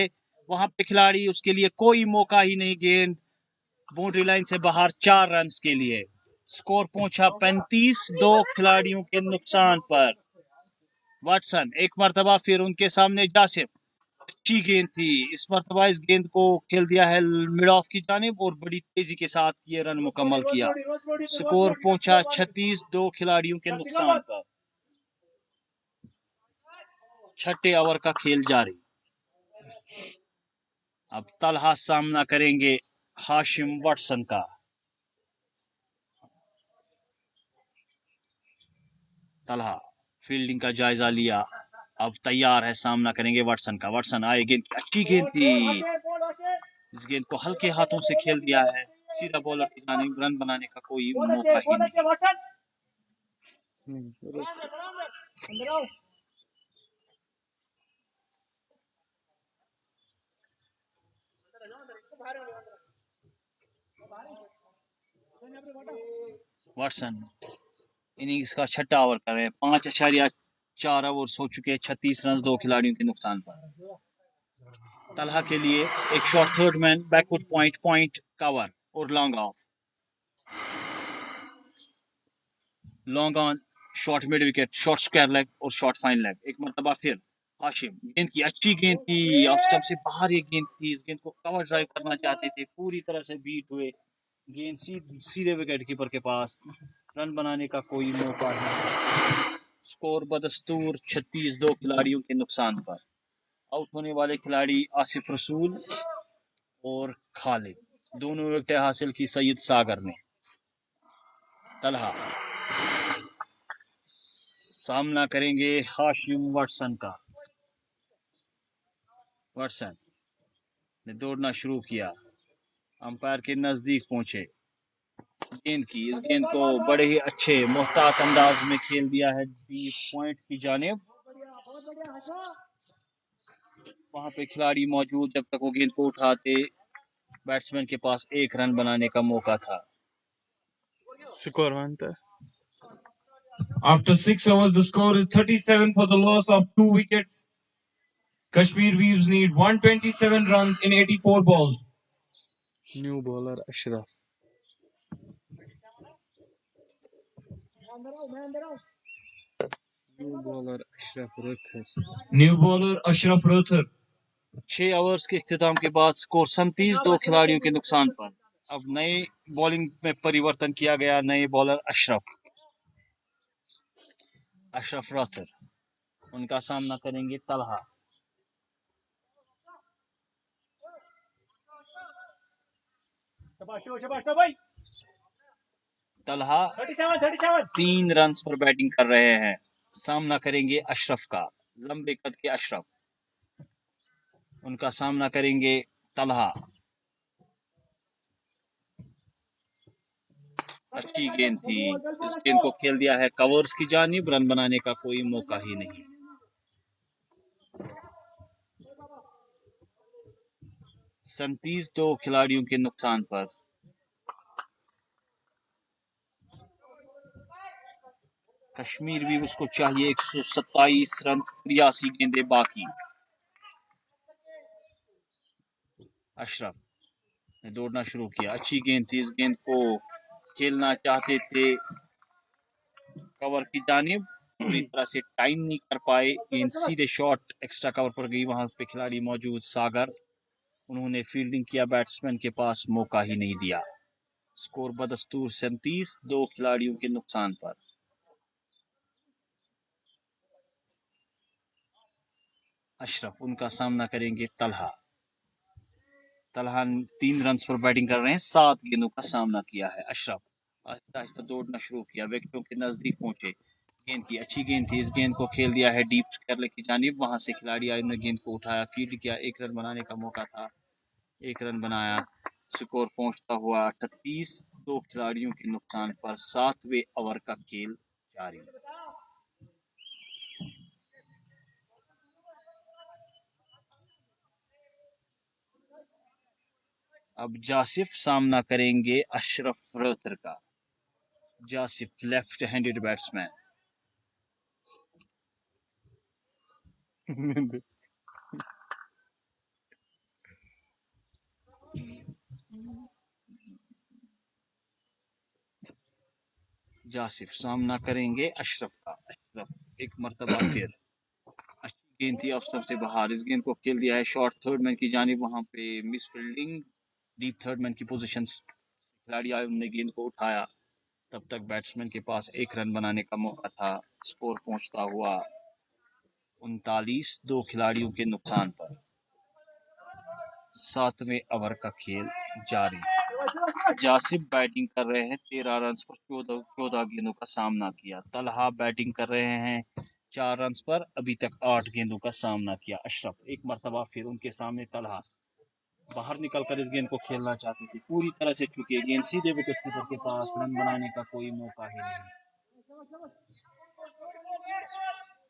वहां पे खिलाड़ी, उसके लिए कोई मौका ही नहीं। गेंद बाउंड्री लाइन से बाहर 4 रन के लिए। स्कोर पहुंचा 35, 2 खिलाड़ियों के नुकसान पर। वाटसन एक मरतबा फिर उनके सामने जासिफ, अच्छी गेंद थी, इस मरतबा इस गेंद को खेल दिया है मिड ऑफ की जानिब और बड़ी तेजी के साथ ये रन मुकम्मल किया। स्कोर पहुंचा 36, 2 खिलाड़ियों के नुकसान पर। छठे ओवर का खेल जारी। अब तलहा सामना करेंगे हाशिम वाटसन का। तलहा फील्डिंग का जायजा लिया, अब तैयार है, सामना करेंगे वाटसन का। वाटसन आए, गेंद अच्छी गेंद थी, इस गेंद को हल्के हाथों से खेल दिया है, सीधा बॉलर की जानिब, रन बनाने का कोई मौका ही नहीं। वाटसन इनिंग्स का छठा ओवर कर रहे हैं, 5.4 ओवर हो चुके हैं, 36 रन 2 खिलाड़ियों के नुकसान पर। तलहा के लिए एक short third man, backward point, point cover और long off. Long on, short mid wicket, short square leg और शॉर्ट फाइन लेग। एक मरतबा फिर हाशिम, गेंद की अच्छी गेंद थी, ऑफ स्टंप से बाहर एक गेंद थी, इस गेंद को कवर ड्राइव करना चाहते थे, पूरी तरह से बीट हुए, गेंद सीधे विकेट कीपर के पास, रन बनाने का कोई मौका नहीं। स्कोर बदस्तूर 36, 2 खिलाड़ियों के नुकसान पर। आउट होने वाले खिलाड़ी आसिफ रसूल और खालिद, दोनों विकेटें हासिल की सईद सागर ने। तलहा सामना करेंगे हाशिम वाटसन का। वाटसन ने दौड़ना शुरू किया, अंपायर के नजदीक पहुंचे, गेंद की, इस गेंद को बड़े ही अच्छे मोहतात अंदाज में खेल दिया है डीप पॉइंट की जानिब। वहां पे खिलाड़ी मौजूद, जब तक वो गेंद को उठाते बैट्समैन के पास एक रन बनाने का मौका था। स्कोर मानता है। After 6 overs, the score is 37 for the loss of 2 wickets. Kashmir Weaves need 127 runs in 84 balls. New bowler Ashraf. New bowler Ashraf Ruthar. New bowler Ashraf Ruthar. 6 overs के इख्तिताम के बाद स्कोर 37, 2 खिलाड़ियों के नुकसान पर। अब नए बॉलिंग में परिवर्तन किया गया, नए बॉलर अशरफ रुथर, उनका सामना करेंगे तलहा। तलहा 3 रन पर बैटिंग कर रहे हैं, सामना करेंगे अशरफ का, लंबे कद के अशरफ, उनका सामना करेंगे तलहा। अच्छी गेंद थी, इस गेंद को खेल दिया है कवर्स की जानिब, रन बनाने का कोई मौका ही नहीं। 37, 2 खिलाड़ियों के नुकसान पर। कश्मीर भी उसको चाहिए 127 रन, 83 गेंदें बाकी। अशरफ ने दौड़ना शुरू किया, अच्छी गेंद थी, इस गेंद को खेलना चाहते थे कवर की जानिब, पूरी तरह से टाइम नहीं कर पाए, गेंद सीधे शॉट एक्स्ट्रा कवर पर गई, वहां पे खिलाड़ी मौजूद सागर, उन्होंने फील्डिंग किया, बैट्समैन के पास मौका ही नहीं दिया। स्कोर बदस्तूर 37, 2 खिलाड़ियों के नुकसान पर। अशरफ, उनका सामना करेंगे तलहा। तलहा 3 रन पर बैटिंग कर रहे हैं, 7 गेंदों का सामना किया है। अशरफ आहिस्ता आहिस्ता दौड़ना शुरू किया, विकेटों के नजदीक पहुंचे, गेंद की अच्छी गेंद थी, इस गेंद को खेल दिया है डीप स्क्वायर लेग की जानिब, वहां से खिलाड़ी आए ने गेंद को उठाया, फील्ड किया, 1 रन बनाने का मौका था, 1 रन बनाया। स्कोर पहुंचता हुआ 38, 2 खिलाड़ियों के नुकसान पर। 7वें ओवर का खेल जारी। अब जासिफ सामना करेंगे अशरफ रुथर का। जासिफ लेफ्ट हैंडेड बैट्समैन। जासिफ सामना करेंगे अशरफ का। अशरफ एक मरतबा फिर अच्छी गेंद थी, ऑफ स्टंप से बाहर, इस गेंद को खेल दिया है शॉर्ट थर्ड मैन की जानिब, वहां पे miss fielding, deep third man की पोजीशन खिलाड़ी आए, उन्होंने गेंद को उठाया, तब तक बैट्समैन के पास एक रन बनाने का मौका था। स्कोर पहुंचता हुआ 39, 2 खिलाड़ियों के नुकसान पर। 7वें ओवर का खेल जारी। जासिफ बैटिंग कर रहे हैं, 13 रन पर 14 गेंदों का सामना किया। तलहा बैटिंग कर रहे हैं 4 रन पर, अभी तक 8 गेंदों का सामना किया। अशरफ एक मरतबा फिर उनके सामने, तलहा बाहर निकलकर इस गेंद को खेलना चाहते थे, पूरी तरह से चुके, गेंद सीधे विकेट कीपर के पास, रन बनाने का कोई मौका ही नहीं।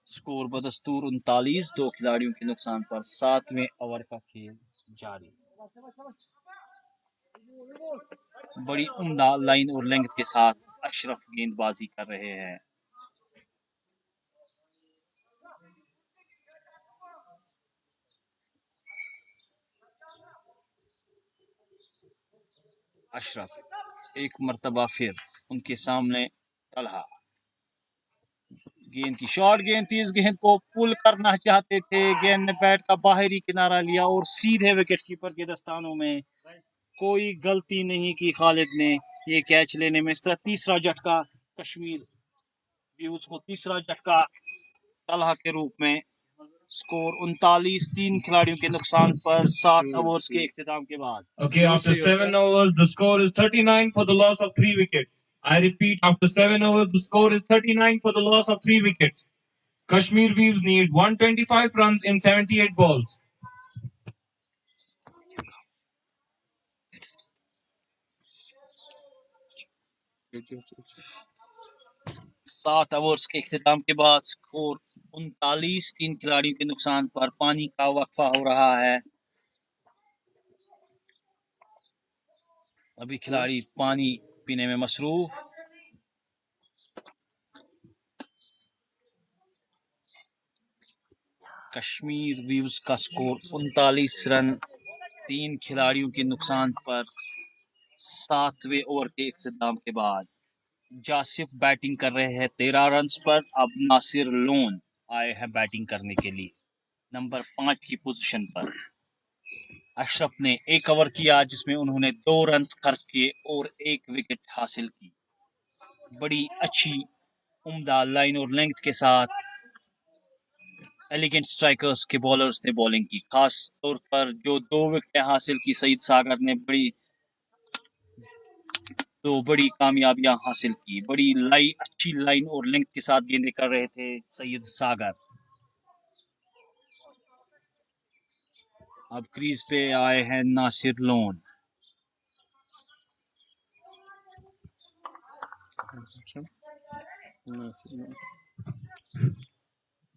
स्कोर बदस्तूर 39, 2 खिलाड़ियों के नुकसान पर। 7वें ओवर का खेल जारी। बड़ी उम्दा लाइन और लेंथ के साथ अशरफ गेंदबाजी कर रहे हैं। अशरफ एक मरतबा फिर उनके सामने, तलहा गेंद की शॉर्ट गेंद थी, इस गेंद को पुल करना चाहते थे, गेंद ने बैट का बाहरी किनारा लिया और सीधे विकेट कीपर के दस्तानों में। कोई गलती नहीं की खालिद ने ये कैच लेने में। इस तरह तीसरा झटका कश्मीर व्यूज को, तीसरा झटका तलहा के रूप में। स्कोर 39, 3 खिलाड़ियों के नुकसान पर 7 ओवर्स के इख्तिताम के बाद। Okay, after 7 overs, the score is 39 for the loss of 3 wickets. I repeat, after 7 overs, the score is 39 for the loss of 3 wickets. Kashmir Weaves need 125 runs in 78 balls. 7 overs के इख्तिताम के बाद स्कोर 39, 3 खिलाड़ियों के नुकसान पर। पानी का वक्फा हो रहा है, अभी खिलाड़ी पानी पीने में मसरूफ। कश्मीर वीव्स का स्कोर 39 रन, 3 खिलाड़ियों के नुकसान पर। 7वें ओवर के इख्तिताम के बाद जासिफ बैटिंग कर रहे हैं 13 रन पर। अब नासिर लोन आए हैं बैटिंग करने के लिए, नंबर 5 की पोजीशन पर। अशरफ ने 1 ओवर किया जिसमें उन्होंने 2 रन खर्च किए और 1 विकेट हासिल की। बड़ी अच्छी उम्दा लाइन और लेंथ के साथ एलिगेंट स्ट्राइकर्स के बॉलर्स ने बॉलिंग की, खास तौर पर जो 2 विकेट हासिल की सईद सागर ने, बड़ी कामयाबियां हासिल की। बड़ी अच्छी लाइन और लेंथ के साथ गेंदें कर रहे थे सईद सागर। अब क्रीज पे आए हैं Nasir Lone.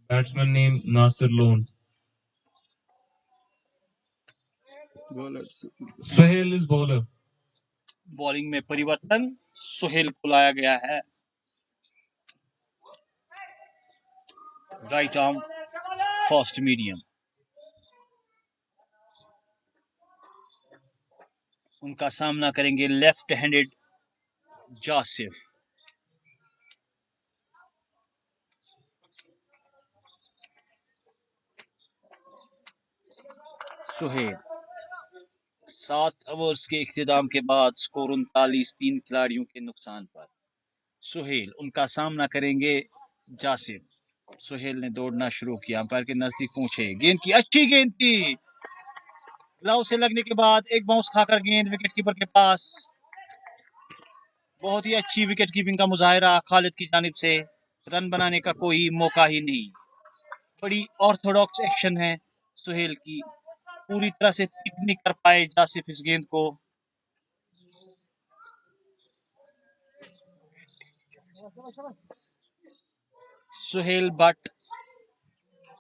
Batsman name Nasir Loan. Bowler Sohail is bowler. Bowling में परिवर्तन, सुहेल को लाया गया है। Right arm fast medium. उनका सामना करेंगे left handed Jasif. Suhail 7 overs के इख्तिताम के बाद स्कोर 39, 3 खिलाड़ियों के नुकसान पर। सुहेल उनका सामना करेंगे जासिफ। सुहेल ने दौड़ना शुरू किया, अंपायर के नजदीक पहुंचे, गेंद की अच्छी गेंद थी, ग्लव से लगने के बाद एक बाउंस खाकर गेंद विकेट कीपर के पास। बहुत ही अच्छी विकेट कीपिंग का मुजाहिरा खालिद की जानिब से, रन बनाने का कोई मौका ही नहीं। बड़ी ऑर्थोडॉक्स एक्शन है सुहेल की, पूरी तरह से पिक नहीं कर पाए जासिफ इस गेंद को। सुहेल भट्ट,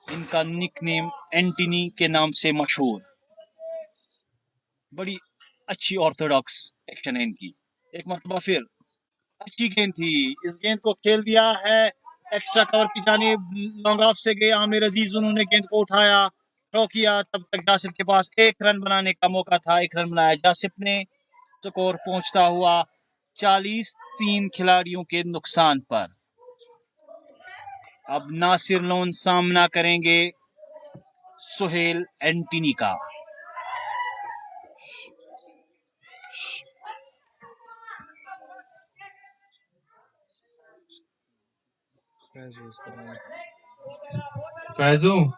इनका निकनेम एंटनी के नाम से मशहूर। बड़ी अच्छी ऑर्थोडॉक्स एक्शन है इनकी। एक मरतबा फिर अच्छी गेंद थी, इस गेंद को खेल दिया है एक्स्ट्रा कवर की जानिब, लॉन्ग ऑफ से गए आमिर अजीज, उन्होंने गेंद को उठाया, थ्रो किया, तब तक जासिफ के पास 1 रन बनाने का मौका था। 1 रन बनाया जासिफ ने, स्कोर पहुंचता हुआ 40 3 खिलाड़ियों के नुकसान पर। अब नासिर लोन सामना करेंगे सुहेल एंटिनी का। फैजू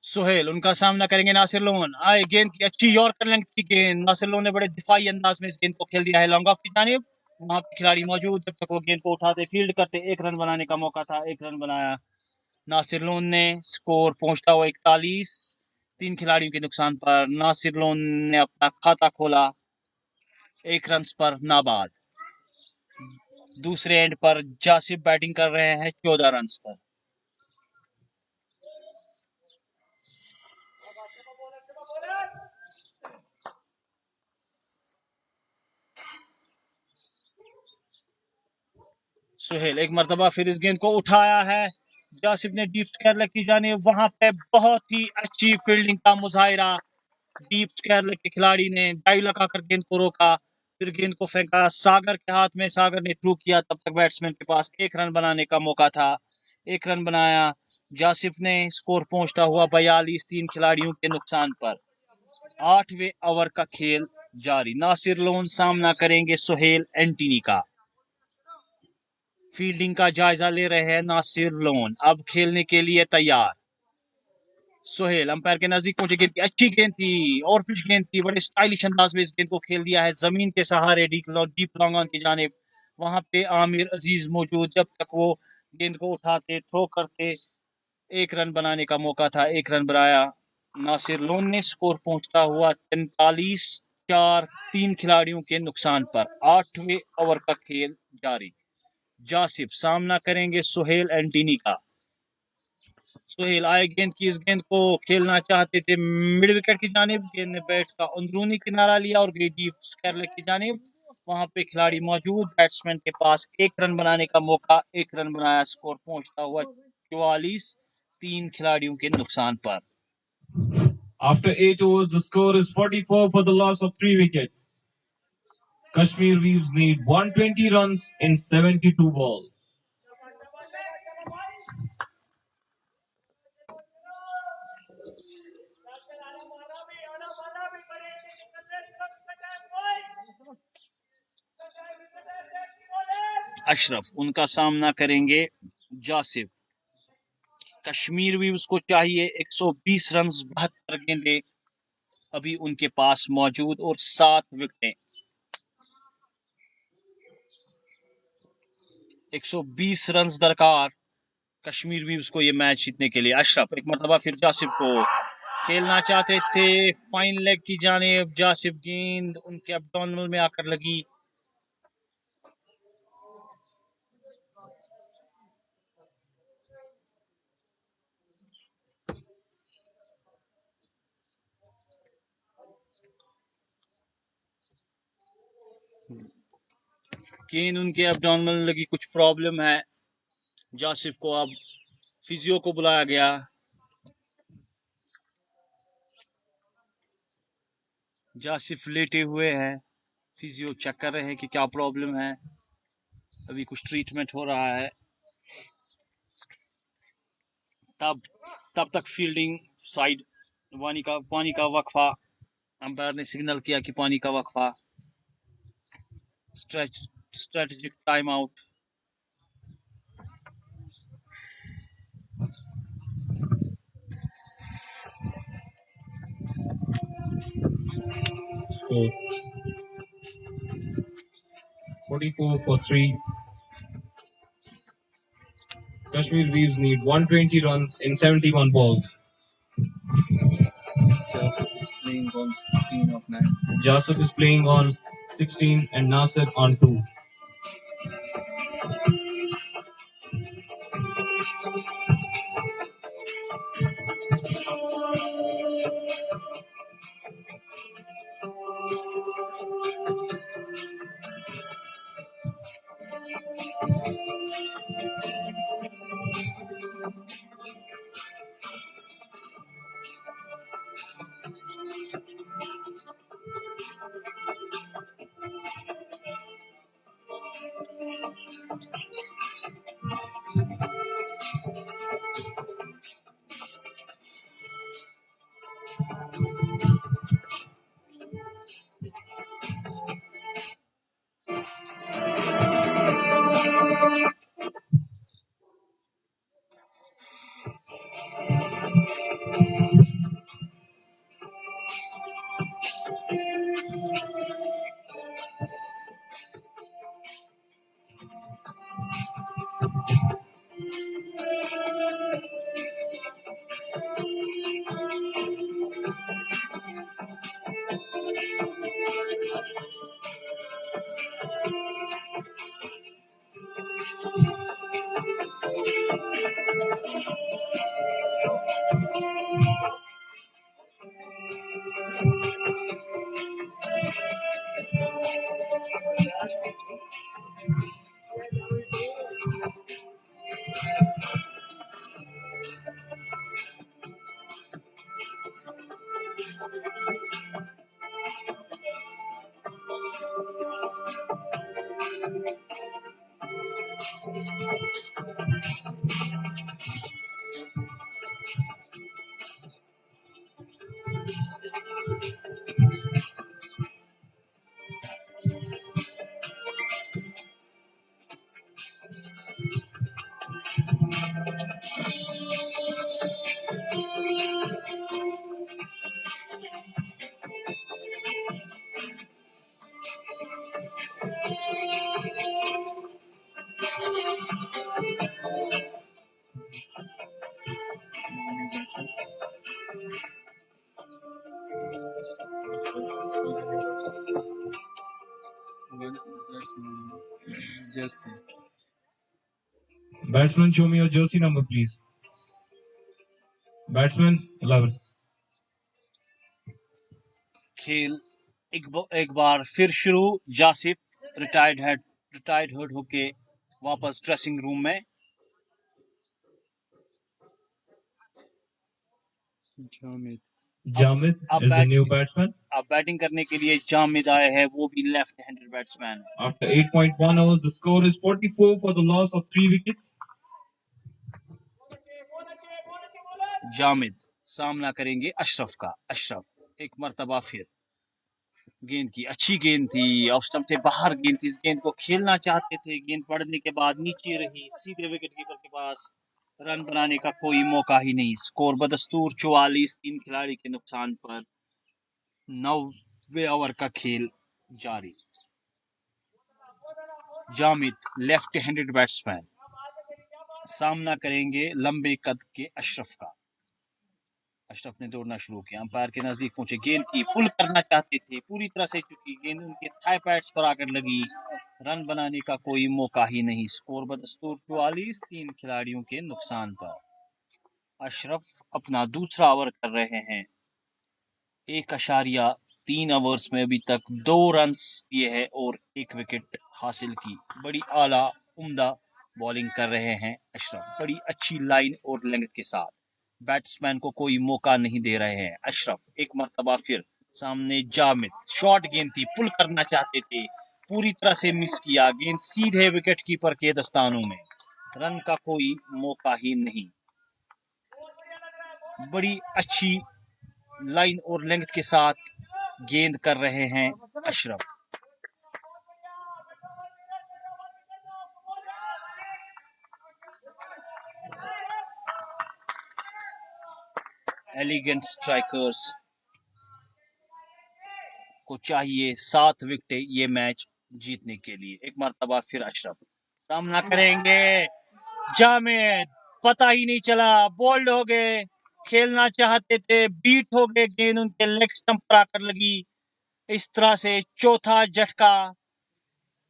सुहेल उनका सामना करेंगे नासिर लोन। आए गेंद की अच्छी यॉर्कर लेंथ की गेंद, नासिर लोन ने बड़े दिफाई अंदाज में इस गेंद को खेल दिया है लॉन्ग ऑफ की जानिब। वहां पे खिलाड़ी मौजूद, जब तक वो गेंद को उठाते फील्ड करते 1 रन बनाने का मौका था, 1 रन बनाया नासिर लोन ने। स्कोर पहुंचता हुआ 41 3 खिलाड़ियों के नुकसान पर। नासिर लोन ने अपना खाता खोला 1 रन पर नाबाद। दूसरे एंड पर जासिफ बैटिंग कर रहे हैं 14 रन पर। सुहेल एक मरतबा फिर इस गेंद को उठाया है, जासिफ ने डीप स्क्वायर लेग की जाने। वहां पे बहुत ही अच्छी फील्डिंग का मुजाहिरा, डीप स्क्वायर लेग के खिलाड़ी ने डाइव लगाकर गेंद को रोका, फिर गेंद को फेंका सागर के हाथ में, सागर ने थ्रू किया। तब तक बैट्समैन के पास 1 रन बनाने का मौका था, 1 रन बनाया जासिफ ने। स्कोर पहुंचता हुआ 42 3 खिलाड़ियों के नुकसान पर। 8वें ओवर का खेल जारी। नासिर लोन सामना करेंगे सुहेल एंटिनी का। फील्डिंग का जायजा ले रहे हैं नासिर लोन, अब खेलने के लिए तैयार। सुहेल अंपायर के नजदीक पहुंचे, गेंद की अच्छी गेंद थी और पिच गेंद थी, बड़े स्टाइलिश अंदाज में इस गेंद को खेल दिया है जमीन के सहारे डीप लॉन्ग ऑन की जानिब। वहां पे आमिर अजीज मौजूद, जब तक वो गेंद को उठाते थ्रो करते 1 रन बनाने का मौका था, 1 रन बनाया नासिर लोन ने। स्कोर पहुंचता हुआ 43 4 3 खिलाड़ियों के नुकसान पर। 8वें ओवर का खेल जारी। जासिफ सामना करेंगे सुहेल एंटिनी का। सुहेल आए गेंद की, इस गेंद को खेलना चाहते थे मिड विकेट की जानिब, गेंद ने बैट का अंदरूनी किनारा लिया और गई डीप स्क्वायर लेग की जानिब। वहां पे खिलाड़ी मौजूद, बैट्समैन के पास 1 रन बनाने का मौका, 1 रन बनाया। स्कोर पहुंचता हुआ 44 3 खिलाड़ियों के नुकसान पर। After 8 overs, the score is 44 for the loss of 3 wickets. Kashmir Weaves need 120 runs in 72 balls. Ashraf उनका सामना करेंगे जासिफ। कश्मीर वीव्स को चाहिए 120 रन, 72 गेंदें अभी उनके पास मौजूद और 7 विकेटें। 120 रन दरकार कश्मीर वीव्स को ये मैच जीतने के लिए। अशरफ एक मरतबा फिर जासिफ को खेलना चाहते थे फाइन लेग की जानिब, जासिफ गेंद उनके एब्डोमिनल में आकर लगी। गेंद उनके एब्डोमिनल में लगी, कुछ प्रॉब्लम है। जासिफ को अब फिजियो को बुलाया गया। जासिफ लेटे हुए हैं, फिजियो चेक कर रहे हैं कि क्या प्रॉब्लम है, अभी कुछ ट्रीटमेंट हो रहा है। तब तक फील्डिंग साइड, पानी का वक्फा, अंपायर ने सिग्नल किया कि पानी का वक्फा, strategic time out. Score 44 for 3. Kashmir Weaves need 120 runs in 71 balls. Joseph is playing on 16 of 9. Jasif is playing on 16 and Nasir on 2. Jersey. Batsman, show me your jersey number, please. Batsman 11. खेल एक बार फिर शुरू। जासिफ रिटायर्ड होके वापस ड्रेसिंग रूम में। Jamid is the new batsman. अब बैटिंग करने के लिए जामिद आए हैं, वो भी left handed batsman. After 8.1 overs, the score is 44 for the loss of 3 wickets. Jamid सामना करेंगे अशरफ का। अशरफ एक मर्तबा फिर, गेंद की अच्छी गेंद थी, ऑफ स्टंप से बाहर गेंद थी, इस गेंद को खेलना चाहते थे, गेंद पड़ने के बाद नीचे रही, सीधे विकेट कीपर के पास, रन बनाने का कोई मौका ही नहीं। स्कोर बदस्तूर 44, 3 खिलाड़ी के नुकसान पर 9वें ओवर का खेल जारी। जामिद लेफ्ट हैंडेड बैट्समैन सामना करेंगे लंबे कद के अशरफ का। अशरफ ने दौड़ना शुरू किया, अंपायर के नजदीक पहुंचे, गेंद की पुल करना चाहते थे, पूरी तरह से चुकी गेंद उनके थाई पैड्स पर आकर लगी, रन बनाने का कोई मौका ही नहीं। स्कोर बदस्तूर 44, 3 खिलाड़ियों के नुकसान पर। अशरफ अपना दूसरा ओवर कर रहे हैं। 1.3 ओवर्स में अभी तक 2 रन दिए हैं और 1 विकेट हासिल की। बड़ी आला उम्दा बॉलिंग कर रहे हैं अशरफ, बड़ी अच्छी लाइन और लेंथ के साथ। बैट्समैन को कोई मौका नहीं दे रहे हैं अशरफ। एक मर्तबा फिर सामने जामिद, शॉर्ट गेंद थी, पुल करना चाहते थे, पूरी तरह से मिस किया, गेंद सीधे विकेट कीपर के दस्तानों में, रन का कोई मौका ही नहीं। बड़ी अच्छी लाइन और लेंथ के साथ गेंद कर रहे हैं अशरफ। एलिगेंट स्ट्राइकर्स को चाहिए 7 विकेट ये मैच जीतने के लिए। एक मर्तबा फिर अशरफ सामना करेंगे जामिद, पता ही नहीं चला, बोल्ड हो गए, खेलना चाहते थे, बीट हो गए, गेंद उनके लेग स्टंप पर आकर लगी। इस तरह से चौथा झटका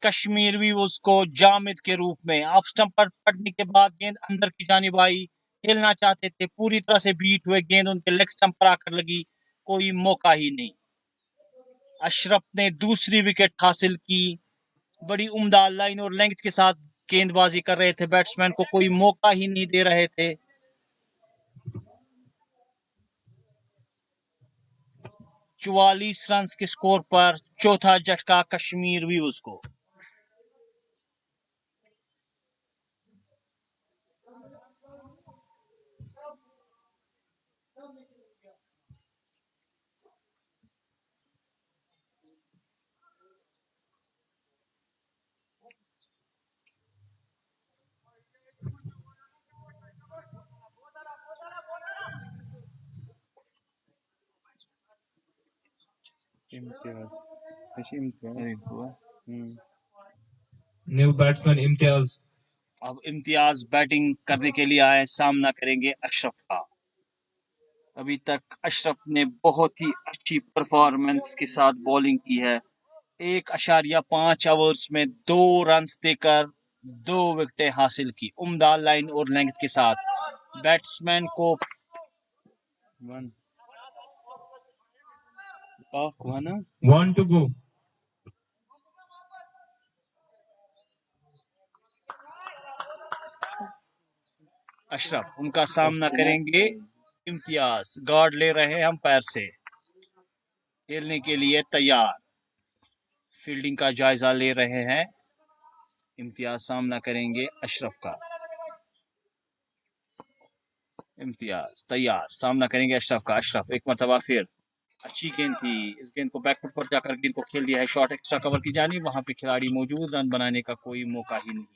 कश्मीर भी उसको जामिद के रूप में, ऑफ स्टंप पर पड़ने के बाद गेंद अंदर की जानिब आई, खेलना चाहते थे, पूरी तरह से बीट हुए, गेंद उनके लेग स्टंप पर आकर लगी, कोई मौका ही नहीं। अशरफ ने दूसरी विकेट हासिल की। बड़ी उम्दा लाइन और लेंथ के साथ गेंदबाजी कर रहे थे, बैट्समैन को कोई मौका ही नहीं दे रहे थे। 44 रन के स्कोर पर चौथा झटका कश्मीर व्यूज को। इम्तियाज ऐसे इम्तियाज New batsman Imtiaz. अब इम्तियाज बैटिंग करने के लिए आए, सामना करेंगे अशरफ का। अभी तक अशरफ ने बहुत ही अच्छी परफॉर्मेंस के साथ बॉलिंग की है। 1.5 ओवर्स में 2 रन्स देकर 2 विकेटें हासिल की, उम्दा लाइन और लेंथ के साथ। बैट्समैन को 1 to go. अशरफ, उनका सामना करेंगे इम्तियाज। गार्ड ले रहे हैं हम पैर से, खेलने के लिए तैयार। फील्डिंग का जायजा ले रहे हैं इम्तियाज, सामना करेंगे अशरफ का। इम्तियाज तैयार, सामना करेंगे अशरफ का। अशरफ एक मरतबा फिर, अच्छी गेंद थी, इस गेंद को बैकफुट पर जाकर गेंद को खेल दिया है शॉर्ट एक्स्ट्रा कवर की जानिब। वहां पे खिलाड़ी मौजूद, रन बनाने का कोई मौका ही नहीं।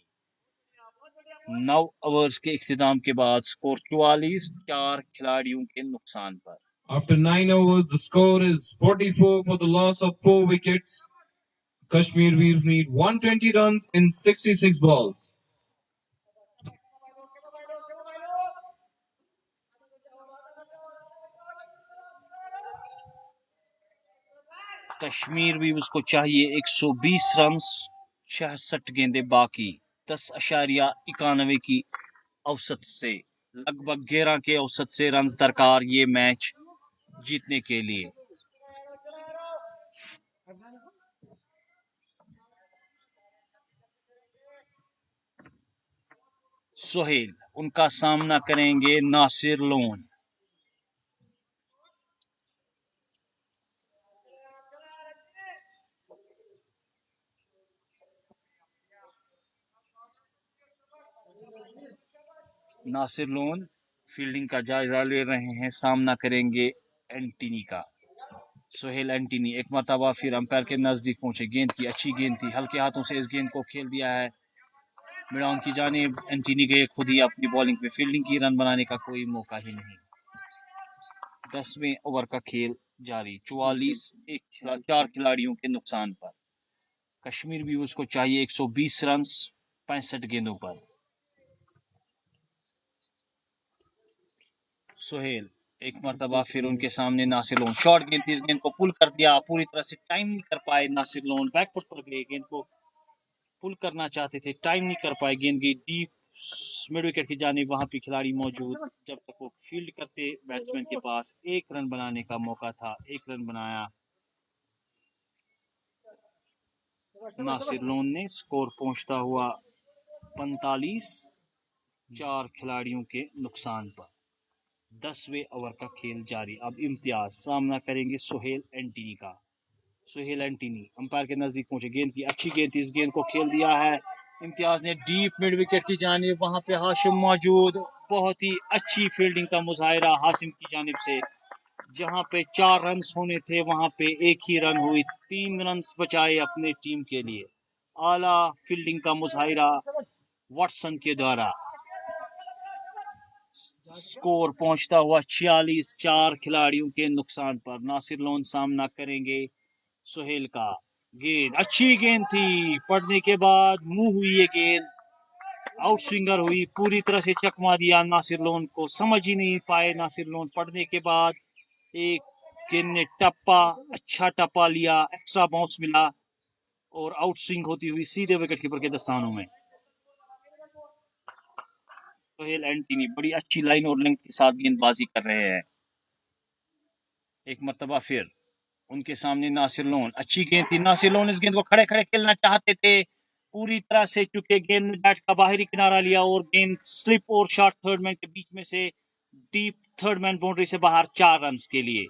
9 ओवर्स के इख्तिताम के बाद स्कोर 44, 4 खिलाड़ियों के नुकसान पर। After 9 overs, the score is 44 for the loss of 4 wickets. Kashmir Weaves need 120 runs in 66 balls. Kashmir भी उसको चाहिए 120 रन, 66 गेंदें बाकी। 10.91 की औसत से, लगभग 11 के औसत से रन दरकार ये मैच जीतने के लिए। सोहेल, उनका सामना करेंगे नासिर लोन। नासिर लोन फील्डिंग का जायजा ले रहे हैं, सामना करेंगे एंटनी का। सोहेल एंटनी एक मरतबा फिर अंपायर के नजदीक पहुंचे। गेंद की अच्छी गेंद थी, हल्के हाथों से इस गेंद को खेल दिया है मिडाउन की जानिब। एंटनी गए खुद ही अपनी बॉलिंग पे, फील्डिंग की, रन बनाने का कोई मौका ही नहीं। 10वें ओवर का खेल जारी, 44, 4 खिलाड़ियों के नुकसान पर। कश्मीर भी उसको चाहिए 120 रन 65 गेंदों पर। सोहेल एक मरतबा फिर उनके सामने नासिर लोन। शॉर्ट गेंद थी, इस गेंद को पुल कर दिया, पूरी तरह से टाइम नहीं कर पाए नासिर लोन। बैकफुट पर गए, गेंद को पुल करना चाहते थे, टाइम नहीं कर पाए। गेंद गई डीप मिड विकेट की जानिब, वहां पे खिलाड़ी मौजूद। जब तक वो फील्ड करते बैट्समैन के पास 1 रन बनाने का मौका था, 1 रन बनाया नासिर लोन ने। स्कोर पहुंचता हुआ 45, 4 खिलाड़ियों के नुकसान पर। 10वें ओवर का खेल जारी। अब इम्तियाज सामना करेंगे सोहेल एंटनी का। सोहेल एंटनी अंपायर के नजदीक पहुंचे, गेंद की अच्छी गेंद थी, इस गेंद को खेल दिया है इम्तियाज ने डीप मिड विकेट की जानिब। वहां पे हाशिम मौजूद, बहुत ही अच्छी फील्डिंग का मुजाहिरा हाशिम की जानिब से। जहां पे 4 रन होने थे, वहां पे 1 ही रन हुई, 3 रन बचाए अपने टीम के लिए। आला फील्डिंग का मुजाहिरा वाटसन के द्वारा। स्कोर पहुंचता हुआ 46, 4 खिलाड़ियों के नुकसान पर। नासिर लोन सामना करेंगे सोहेल का। गेंद अच्छी गेंद थी, पड़ने के बाद मुंह हुई ये गेंद, आउट स्विंगर हुई, पूरी तरह से चकमा दिया नासिर लोन को। समझ ही नहीं पाए नासिर लोन, पड़ने के बाद एक गेंद ने टप्पा, अच्छा टप्पा लिया, एक्स्ट्रा बाउंस मिला और आउट स्विंग होती हुई सीधे विकेट कीपर के दस्तानों में। सोहेल एंटनी बड़ी अच्छी लाइन और लेंथ के साथ गेंदबाजी कर रहे हैं। एक मरतबा फिर उनके सामने नासिर लोन, अच्छी गेंद थी, नासिर लोन इस गेंद को खड़े खड़े खेलना चाहते थे, पूरी तरह से चुके गेंद ने बैट का बाहरी किनारा लिया और गेंद स्लिप और शॉर्ट थर्ड मैन के बीच में से डीप थर्ड मैन बाउंड्री से बाहर 4 रन के लिए।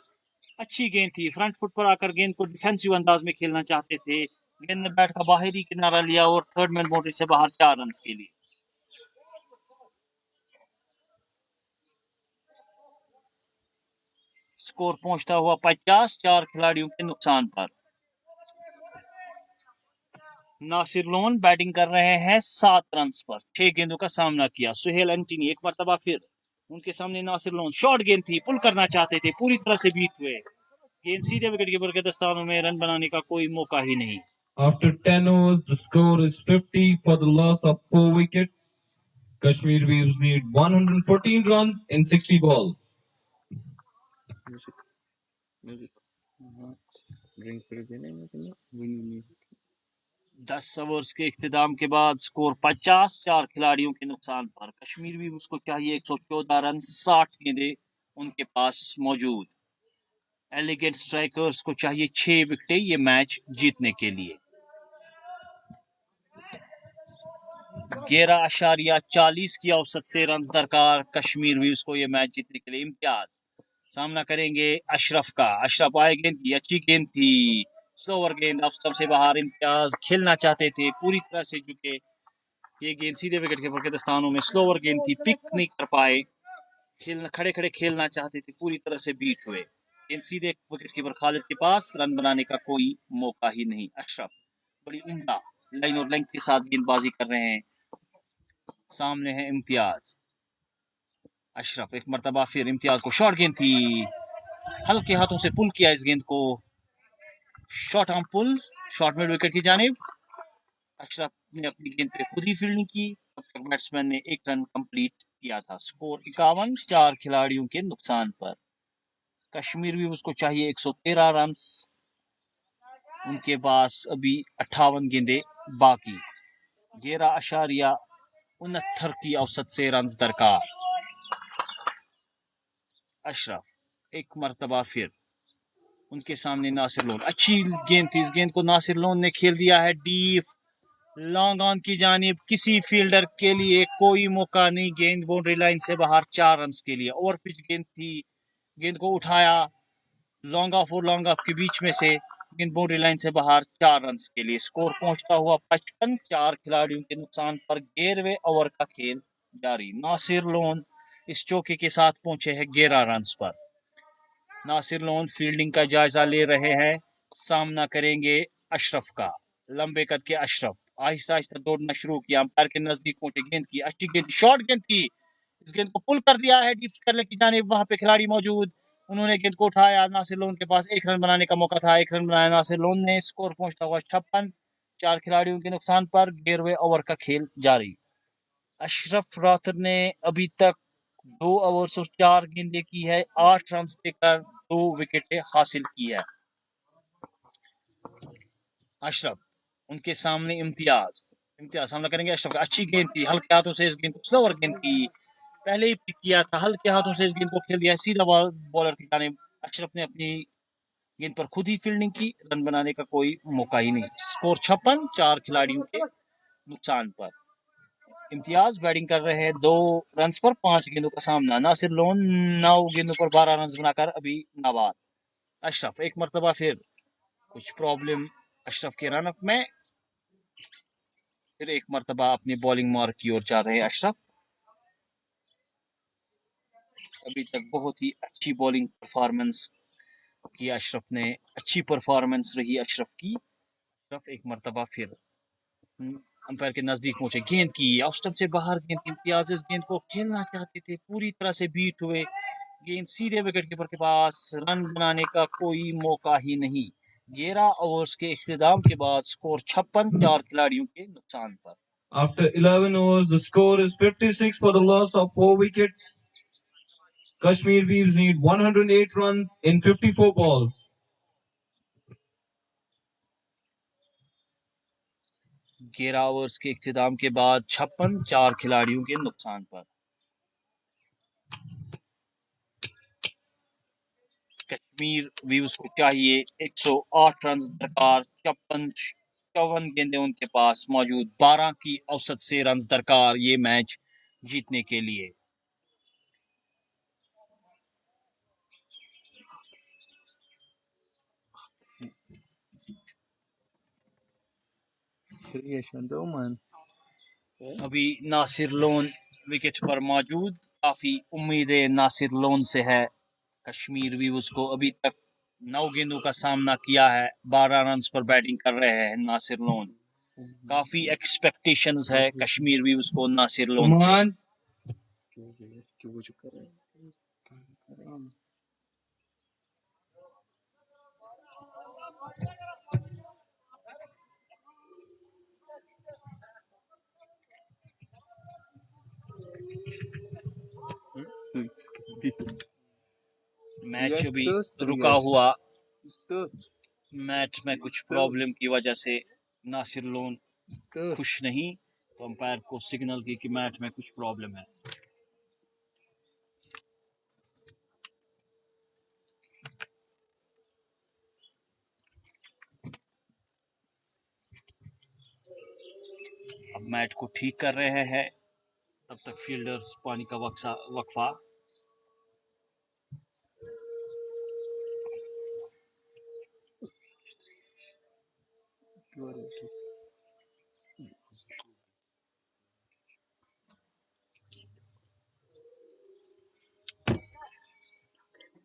अच्छी गेंद थी, फ्रंट फुट पर आकर गेंद को डिफेंसिव अंदाज में खेलना चाहते थे, गेंद ने बैट का बाहरी किनारा लिया और थर्ड मैन बाउंड्री से बाहर 4 रन के लिए। स्कोर पहुंचता हुआ 50, 4 खिलाड़ियों के नुकसान पर। नासिर लोन बैटिंग कर रहे हैं 7 रन पर, 6 गेंदों का सामना किया। सोहेल एंटनी एक मरतबा फिर उनके सामने नासिर लोन। शॉर्ट गेंद थी, पुल करना चाहते थे, पूरी तरह से बीट हुए। गेंद सीधे विकेट कीपर के दस्तानों में, रन बनाने का कोई मौका ही नहीं। After 10 overs, the score is 50 for the loss of 4 wickets. Kashmir Weaves need 114 runs in 60 balls. Music music drink कर देने में तो नहीं 10 ओवर्स के इख्तिताम के बाद स्कोर 50, 4 खिलाड़ियों के नुकसान पर। कश्मीर भी उसको चाहिए 114 रन, 60 गेंदें उनके पास मौजूद। एलिगेंट स्ट्राइकर्स को चाहिए 6 विकेटें ये मैच जीतने के लिए। 11.40 की औसत से रन दरकार कश्मीर वीव्स को ये मैच जीतने के लिए। इम्तियाज सामना करेंगे अशरफ का। अशरफ आए, गेंद की अच्छी गेंद थी, स्लोवर गेंद ऑफ स्टंप से बाहर। इम्तियाज खेलना चाहते थे, पूरी तरह से झुके, ये गेंद सीधे विकेट कीपर के दस्तानों में। स्लोवर गेंद थी, पिक नहीं कर पाए, खड़े खड़े खेलना चाहते थे, पूरी तरह से बीट हुए। गेंद सीधे विकेट कीपर खालिद के पास, रन बनाने का कोई मौका ही नहीं। अशरफ बड़ी उम्दा लाइन और लेंथ के साथ गेंदबाजी कर रहे हैं। सामने है इम्तियाज। अशरफ एक मरतबा फिर, इम्तियाज को शॉर्ट गेंद थी, हल्के हाथों से पुल किया इस गेंद को, short arm pull, short mid wicket की जानिब। अशरफ ने अपनी गेंद पे खुद ही फील्डिंग की, तब तक बैट्समैन ने 1 रन कंप्लीट किया था। स्कोर 51, 4 खिलाड़ियों के नुकसान पर। कश्मीर भी उसको चाहिए 113 रन, उनके पास अभी 58 गेंदें बाकी। 11.69 की औसत से रन दरकार। अशरफ एक मरतबा फिर, उनके सामने नासिर लोन, अच्छी गेंद थी, इस गेंद को नासिर लोन ने खेल दिया है डीप लॉन्ग ऑन की जानिब। किसी फील्डर के लिए कोई मौका नहीं, गेंद बाउंड्री लाइन से बाहर, 4 रन के लिए। ओवर पिच गेंद थी, गेंद को उठाया लॉन्ग ऑफ और लॉन्ग ऑफ के बीच में से, गेंद बाउंड्री लाइन से बाहर, 4 रन के लिए। स्कोर पहुंचता हुआ 55, 4 खिलाड़ियों के नुकसान पर। 11वें ओवर का खेल जारी। नासिर लोन इस चौके के साथ पहुंचे हैं 11 रन पर। नासिर लोन फील्डिंग का जायजा ले रहे हैं, सामना करेंगे अशरफ का। लंबे कद के अशरफ आहिस्ता आहिस्ता दौड़ना शुरू किया, अंपायर के नजदीक पहुंचे, गेंद की अच्छी गेंद, शॉर्ट गेंद थी, इस गेंद को पुल कर दिया है डीप स्क्वायर की जानिब। वहां पे खिलाड़ी मौजूद, उन्होंने गेंद को उठाया, नासिर लोन के पास 1 रन बनाने का मौका था, 1 रन बनाया नासिर लोन ने। स्कोर पहुंचता हुआ 56, 4 खिलाड़ियों के नुकसान पर। 11वें ओवर का खेल जारी। अशरफ रातर ने अभी तक 2 ओवर्स और 4 गेंदें की है, 8 रन देकर 2 विकेटें हासिल की है। अशरफ, उनके सामने इम्तियाज सामना करेंगे अशरफ का। अच्छी गेंद थी, हल्के हाथों से इस गेंद को, स्लोवर गेंद थी, पहले ही पिक किया था, हल्के हाथों से इस गेंद को खेल दिया सीधा बॉलर की जानिब। अशरफ ने अपनी गेंद पर खुद ही फील्डिंग की, रन बनाने का कोई मौका ही नहीं। स्कोर 56, 4 खिलाड़ियों के नुकसान पर। इम्तियाज बैटिंग कर रहे हैं 2 रन पर 5 गेंदों का सामना। नासिर लोन 9 गेंदों पर 12 रन बनाकर अभी नाबाद। अशरफ एक मरतबा फिर, कुछ प्रॉब्लम अशरफ के रन अप में, फिर एक मरतबा अपनी बॉलिंग मार्क की ओर जा रहे हैं अशरफ। अभी तक बहुत ही अच्छी बॉलिंग परफॉर्मेंस की अशरफ ने, अच्छी परफॉर्मेंस रही अशरफ की। अशरफ एक मरतबा फिर अंपायर के नजदीक पहुंचे, गेंद की ऑफ स्टंप से बाहर गेंद। इम्तियाज इस गेंद को खेलना चाहते थे, पूरी तरह से बीट हुए, गेंद सीधे विकेट कीपर के पास, रन बनाने का कोई मौका ही नहीं। 11 ओवर्स के इख्तिताम के बाद स्कोर 56, 4 खिलाड़ियों के नुकसान पर। After 11 overs, the score is 56 for the loss of 4 wickets. Kashmir Weaves need 108 runs in 54 balls. 11 overs के इख्तिताम के बाद 56, 4 खिलाड़ियों के नुकसान पर। कश्मीर वीव्स को चाहिए 108 रन दरकार, 54 गेंदें उनके पास मौजूद, 12 की औसत से रन दरकार ये मैच जीतने के लिए। अभी नासिर लोन विकेट पर मौजूद, काफी उम्मीदें नासिर लोन से है। कश्मीर वीव्स को अभी तक 9 गेंदों का सामना किया है, 12 रन पर बैटिंग कर रहे हैं नासिर लोन। काफी एक्सपेक्टेशंस है कश्मीर वीव्स को नासिर लोन से। मैच अभी दोस्त रुका यार। हुआ, दोस्त मैच में कुछ प्रॉब्लम की वजह से नासिर लोन दोस्त खुश नहीं, तो अंपायर को सिग्नल की कि मैच में कुछ प्रॉब्लम है। अब मैच को ठीक कर रहे हैं, तब तक फील्डर्स पानी का वक्फा।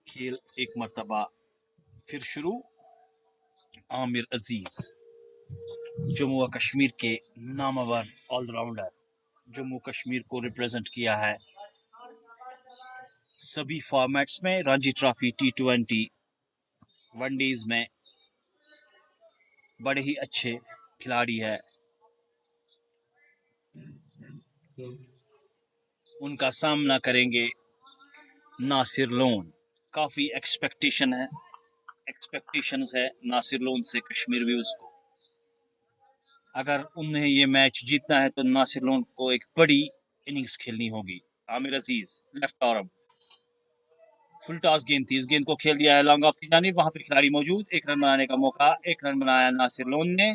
खेल एक मर्तबा फिर शुरू। आमिर अजीज जम्मू व कश्मीर के नामवर ऑलराउंडर, जम्मू कश्मीर को रिप्रेजेंट किया है सभी फॉर्मेट्स में, रणजी ट्रॉफी, T20, वनडेज में। बड़े ही अच्छे खिलाड़ी है। उनका सामना करेंगे नासिर लोन। काफी एक्सपेक्टेशंस है नासिर लोन से कश्मीर व्यूज को। अगर उन्हें ये मैच जीतना है तो नासिर लोन को एक बड़ी इनिंग्स खेलनी होगी। Aamir Aziz left arm, full toss गेंद थी, इस गेंद को खेल दिया है लॉन्ग ऑफ की जानिब। वहां पर खिलाड़ी मौजूद, एक रन बनाने का मौका, एक रन बनाया नासिर लोन ने।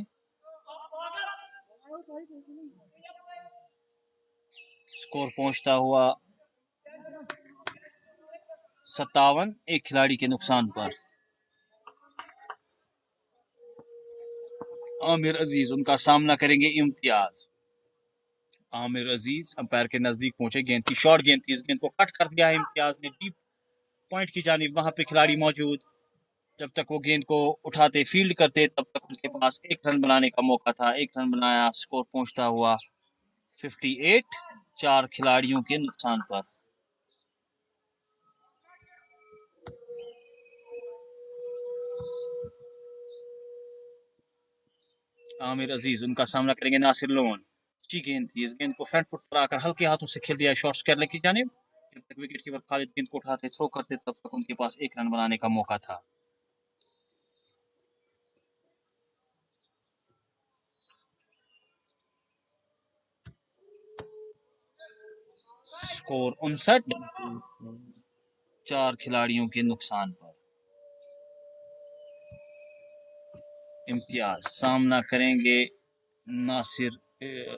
स्कोर पहुंचता हुआ 57, एक खिलाड़ी के नुकसान पर। आमिर अजीज, उनका सामना करेंगे इम्तियाज। आमिर अजीज अंपायर के नजदीक पहुंचे, गेंद की शॉर्ट गेंद थी, इस गेंद को कट कर दिया है इम्तियाज ने डीप पॉइंट की जानिब। वहां पे खिलाड़ी मौजूद, जब तक वो गेंद को उठाते फील्ड करते तब तक उनके पास एक रन बनाने का मौका था, एक रन बनाया। स्कोर पहुंचता हुआ 58, 4 खिलाड़ियों के नुकसान पर। आमिर अजीज, उनका सामना करेंगे नासिर लोन। अच्छी गेंद थी, इस गेंद को फ्रंट फुट पर आकर हल्के हाथों से खेल दिया शॉर्ट स्क्वायर लेग की जानिब। जब तक विकेट कीपर खालिद गेंद को उठाते थ्रो करते तब तक उनके पास एक रन बनाने का मौका था। स्कोर 59, 4 खिलाड़ियों के नुकसान पर। इम्तियाज सामना करेंगे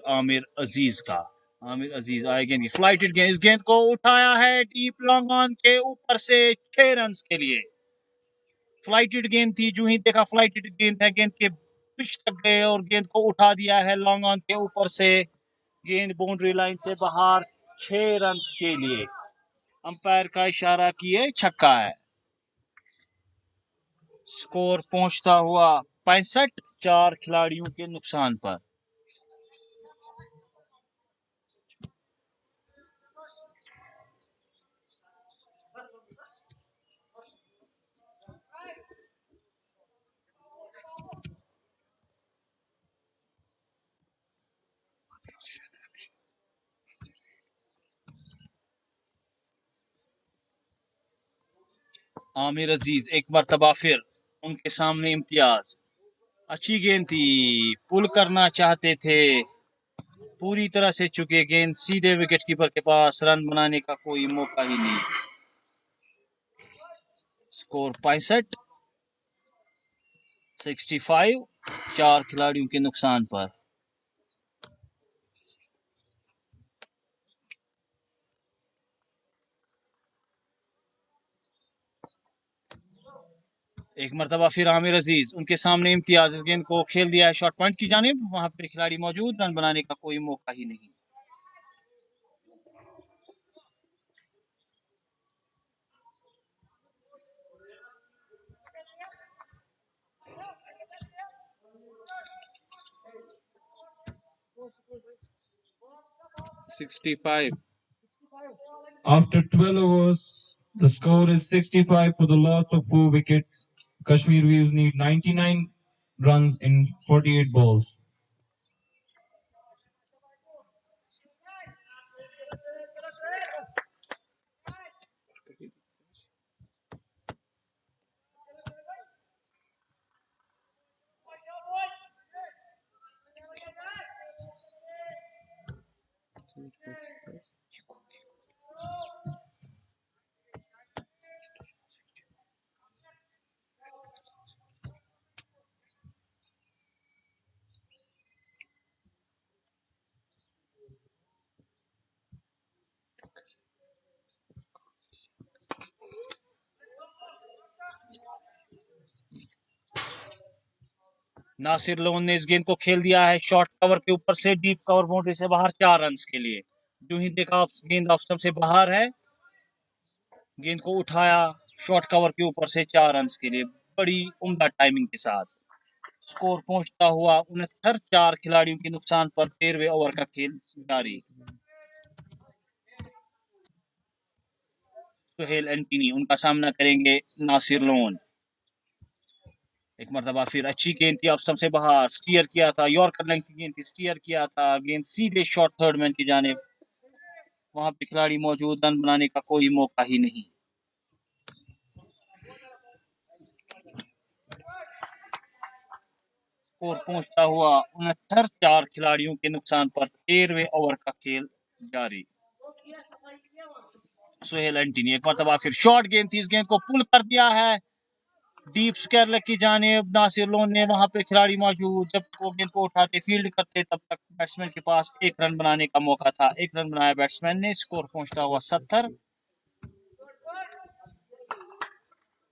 आमिर अजीज का। आमिर अजीज आएंगे, फ्लाइटेड गेंद, इस गेंद को उठाया है डीप लॉन्ग ऑन के ऊपर से 6 रन के लिए। फ्लाइटेड गेंद थी, जो ही देखा फ्लाइटेड गेंद है, गेंद के पिच तक गए और गेंद को उठा दिया है लॉन्ग ऑन के ऊपर से। गेंद बाउंड्री लाइन से बाहर, 6 रन के लिए। अंपायर का इशारा किए छक्का है। स्कोर पहुंचता हुआ 65, 4 खिलाड़ियों के नुकसान पर। आमिर अजीज एक मर्तबा फिर, उनके सामने इम्तियाज। अच्छी गेंद थी, पुल करना चाहते थे, पूरी तरह से चुके, गेंद सीधे विकेट कीपर के पास, रन बनाने का कोई मौका ही नहीं। स्कोर 65, 65, 4 खिलाड़ियों के नुकसान पर। एक मरतबा फिर आमिर अजीज, उनके सामने इम्तियाज, इस गेंद को खेल दिया है शॉर्ट पॉइंट की जानिब। वहां पे खिलाड़ी मौजूद, रन बनाने का कोई मौका ही नहीं। After 12 overs, the score is 65 for the loss of 4 wickets. Kashmir Views need 99 runs in 48 balls. Nasir Lone ने इस गेंद को खेल दिया है शॉर्ट कवर के ऊपर से डीप कवर बाउंड्री से बाहर 4 रन के लिए। जो ही देखा गेंद ऑफ स्टंप से बाहर है, गेंद को उठाया शॉर्ट कवर के ऊपर से 4 रन के लिए बड़ी उम्दा टाइमिंग के साथ। स्कोर पहुंचता हुआ 69, 4 खिलाड़ियों के नुकसान पर 13वें ओवर का खेल जारी। सुहेल एंटनी उनका सामना करेंगे नासिर लोन। एक मरतबा फिर अच्छी गेंद थी ऑफ स्टंप से बाहर, स्टीयर किया था, यॉर्कर लेंथ की गेंद थी, स्टीयर किया था, गेंद सीधे शॉर्ट थर्ड मैन की जानिब। वहां पे खिलाड़ी मौजूद, रन बनाने का कोई मौका ही नहीं। स्कोर पहुंचता हुआ 69, 4 खिलाड़ियों के नुकसान पर 13वें ओवर का खेल जारी। सुहेल एंटनी एक मरतबा फिर शॉर्ट गेंद थी, इस गेंद को पुल कर दिया है डीप स्क्वायर लेग की जानिब। नासिर लोन ने वहां पे खिलाड़ी मौजूद, जब वो गेंद को उठाते फील्ड करते तब तक बैट्समैन के पास 1 रन बनाने का मौका था। 1 रन बनाया बैट्समैन ने। स्कोर पहुंचता हुआ 70,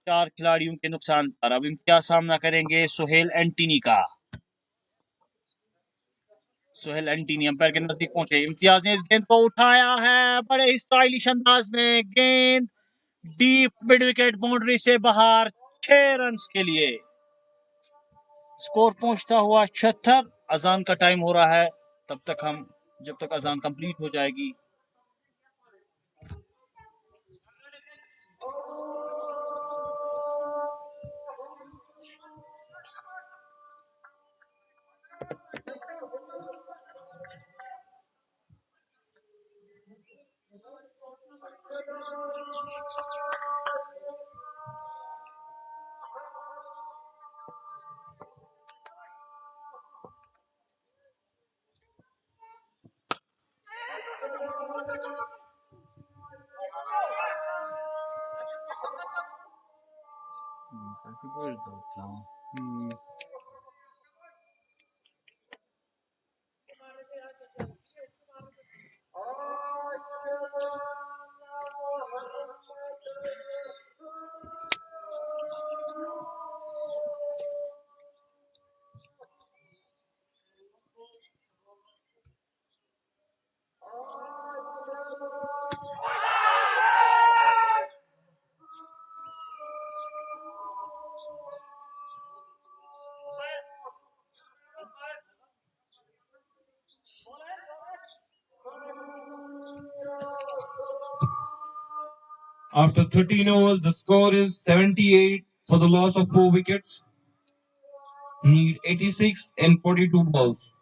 4 खिलाड़ियों के नुकसान पर। अब इम्तियाज सामना करेंगे सुहेल एंटनी का। सुहेल एंटनी अंपायर के नजदीक पहुंचे, इम्तियाज ने इस गेंद को उठाया है बड़े ही स्टाइलिश अंदाज में। गेंद डीप मिड विकेट बाउंड्री से बाहर 6 रन के लिए। स्कोर पहुंचता हुआ 76। अजान का टाइम हो रहा है, तब तक हम, जब तक अजान कंप्लीट हो जाएगी, After 13 overs, the score is 78 for the loss of 4 wickets. Need 86 and 42 balls.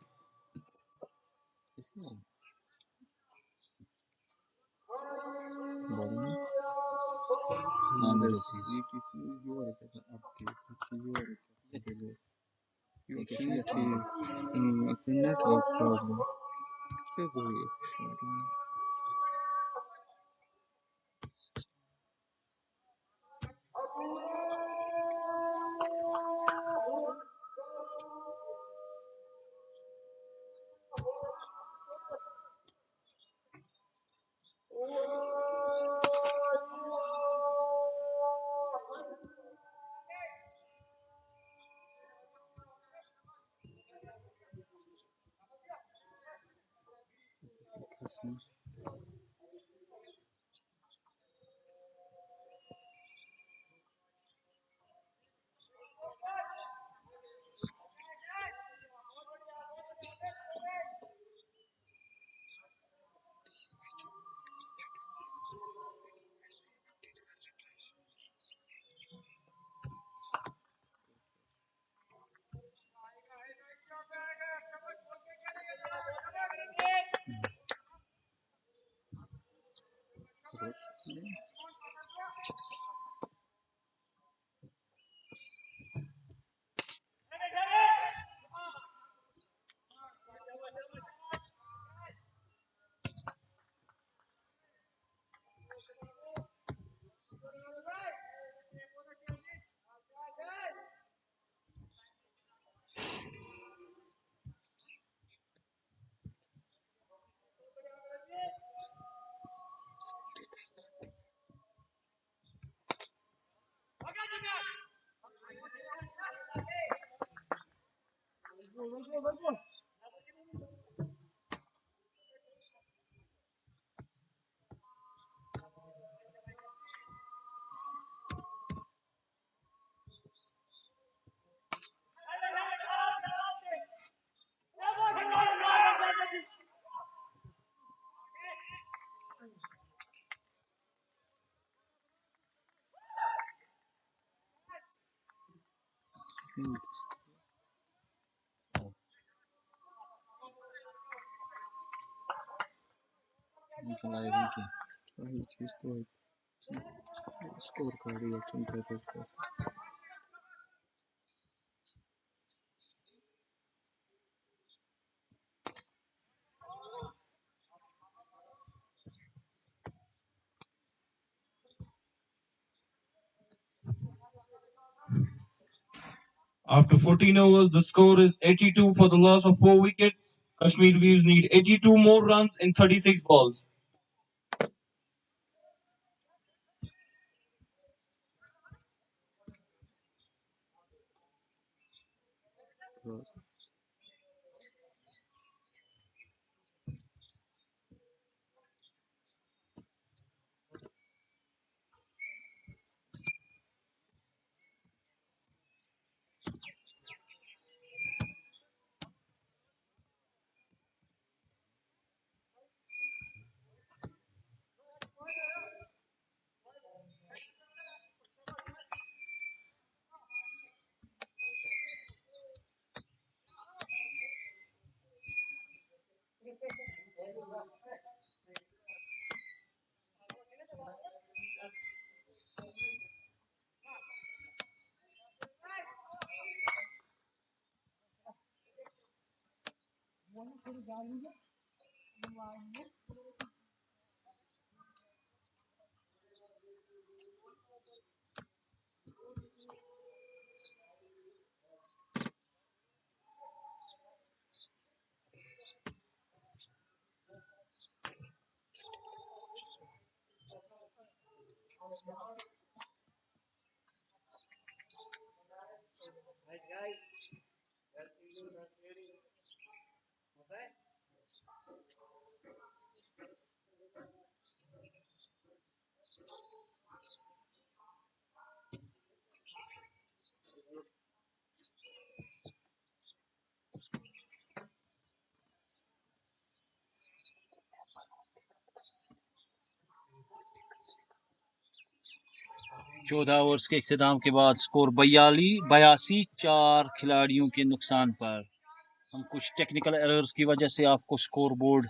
Score card या चिंता करता है। After 14 overs, the score is 82 for the loss of 4 wickets. Kashmir Weaves need 82 more runs in 36 balls. चौदह ओवर्स के इख्तिताम के बाद स्कोर 82 4 खिलाड़ियों के नुकसान पर। हम कुछ टेक्निकल एरर्स की वजह से आपको स्कोर बोर्ड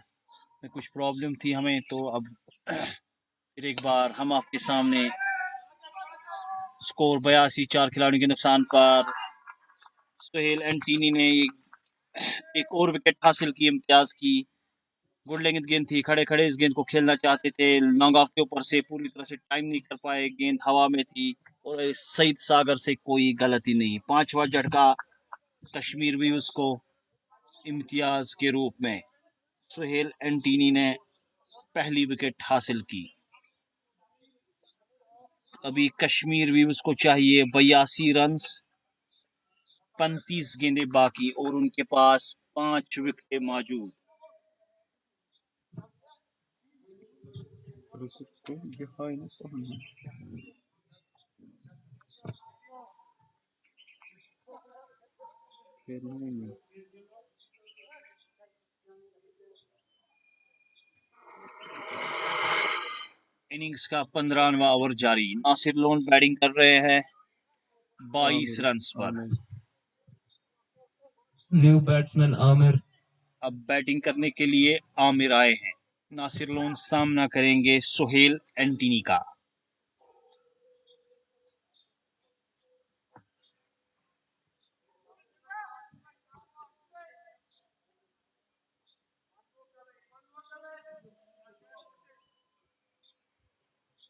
में कुछ प्रॉब्लम थी हमें, तो अब फिर एक बार हम आपके सामने स्कोर 82 4 खिलाड़ियों के नुकसान पर सोहेल एंटीनी ने एक और विकेट हासिल की, इम्तियाज की। गुड लेंथ गेंद थी, खड़े खड़े इस गेंद को खेलना चाहते थे, लॉन्ग ऑफ के ऊपर से पूरी तरह से टाइम नहीं कर पाए, गेंद हवा में थी और सईद सागर से कोई गलती नहीं। 5वां झटका कश्मीर भी उसको इम्तियाज के रूप में सोहेल एंटीनी ने पहली विकेट हासिल की। अभी कश्मीर वीव्स को चाहिए 82 रन, 35 गेंदें बाकी और उनके पास 5 विकेटें मौजूद। इनिंग्स का 15वां ओवर जारी। नासिर लोन बैटिंग कर रहे हैं 22 रन पर। New batsman Amir. अब बैटिंग करने के लिए आमिर आए हैं। नासिर लोन सामना करेंगे सोहेल एंटीनी का।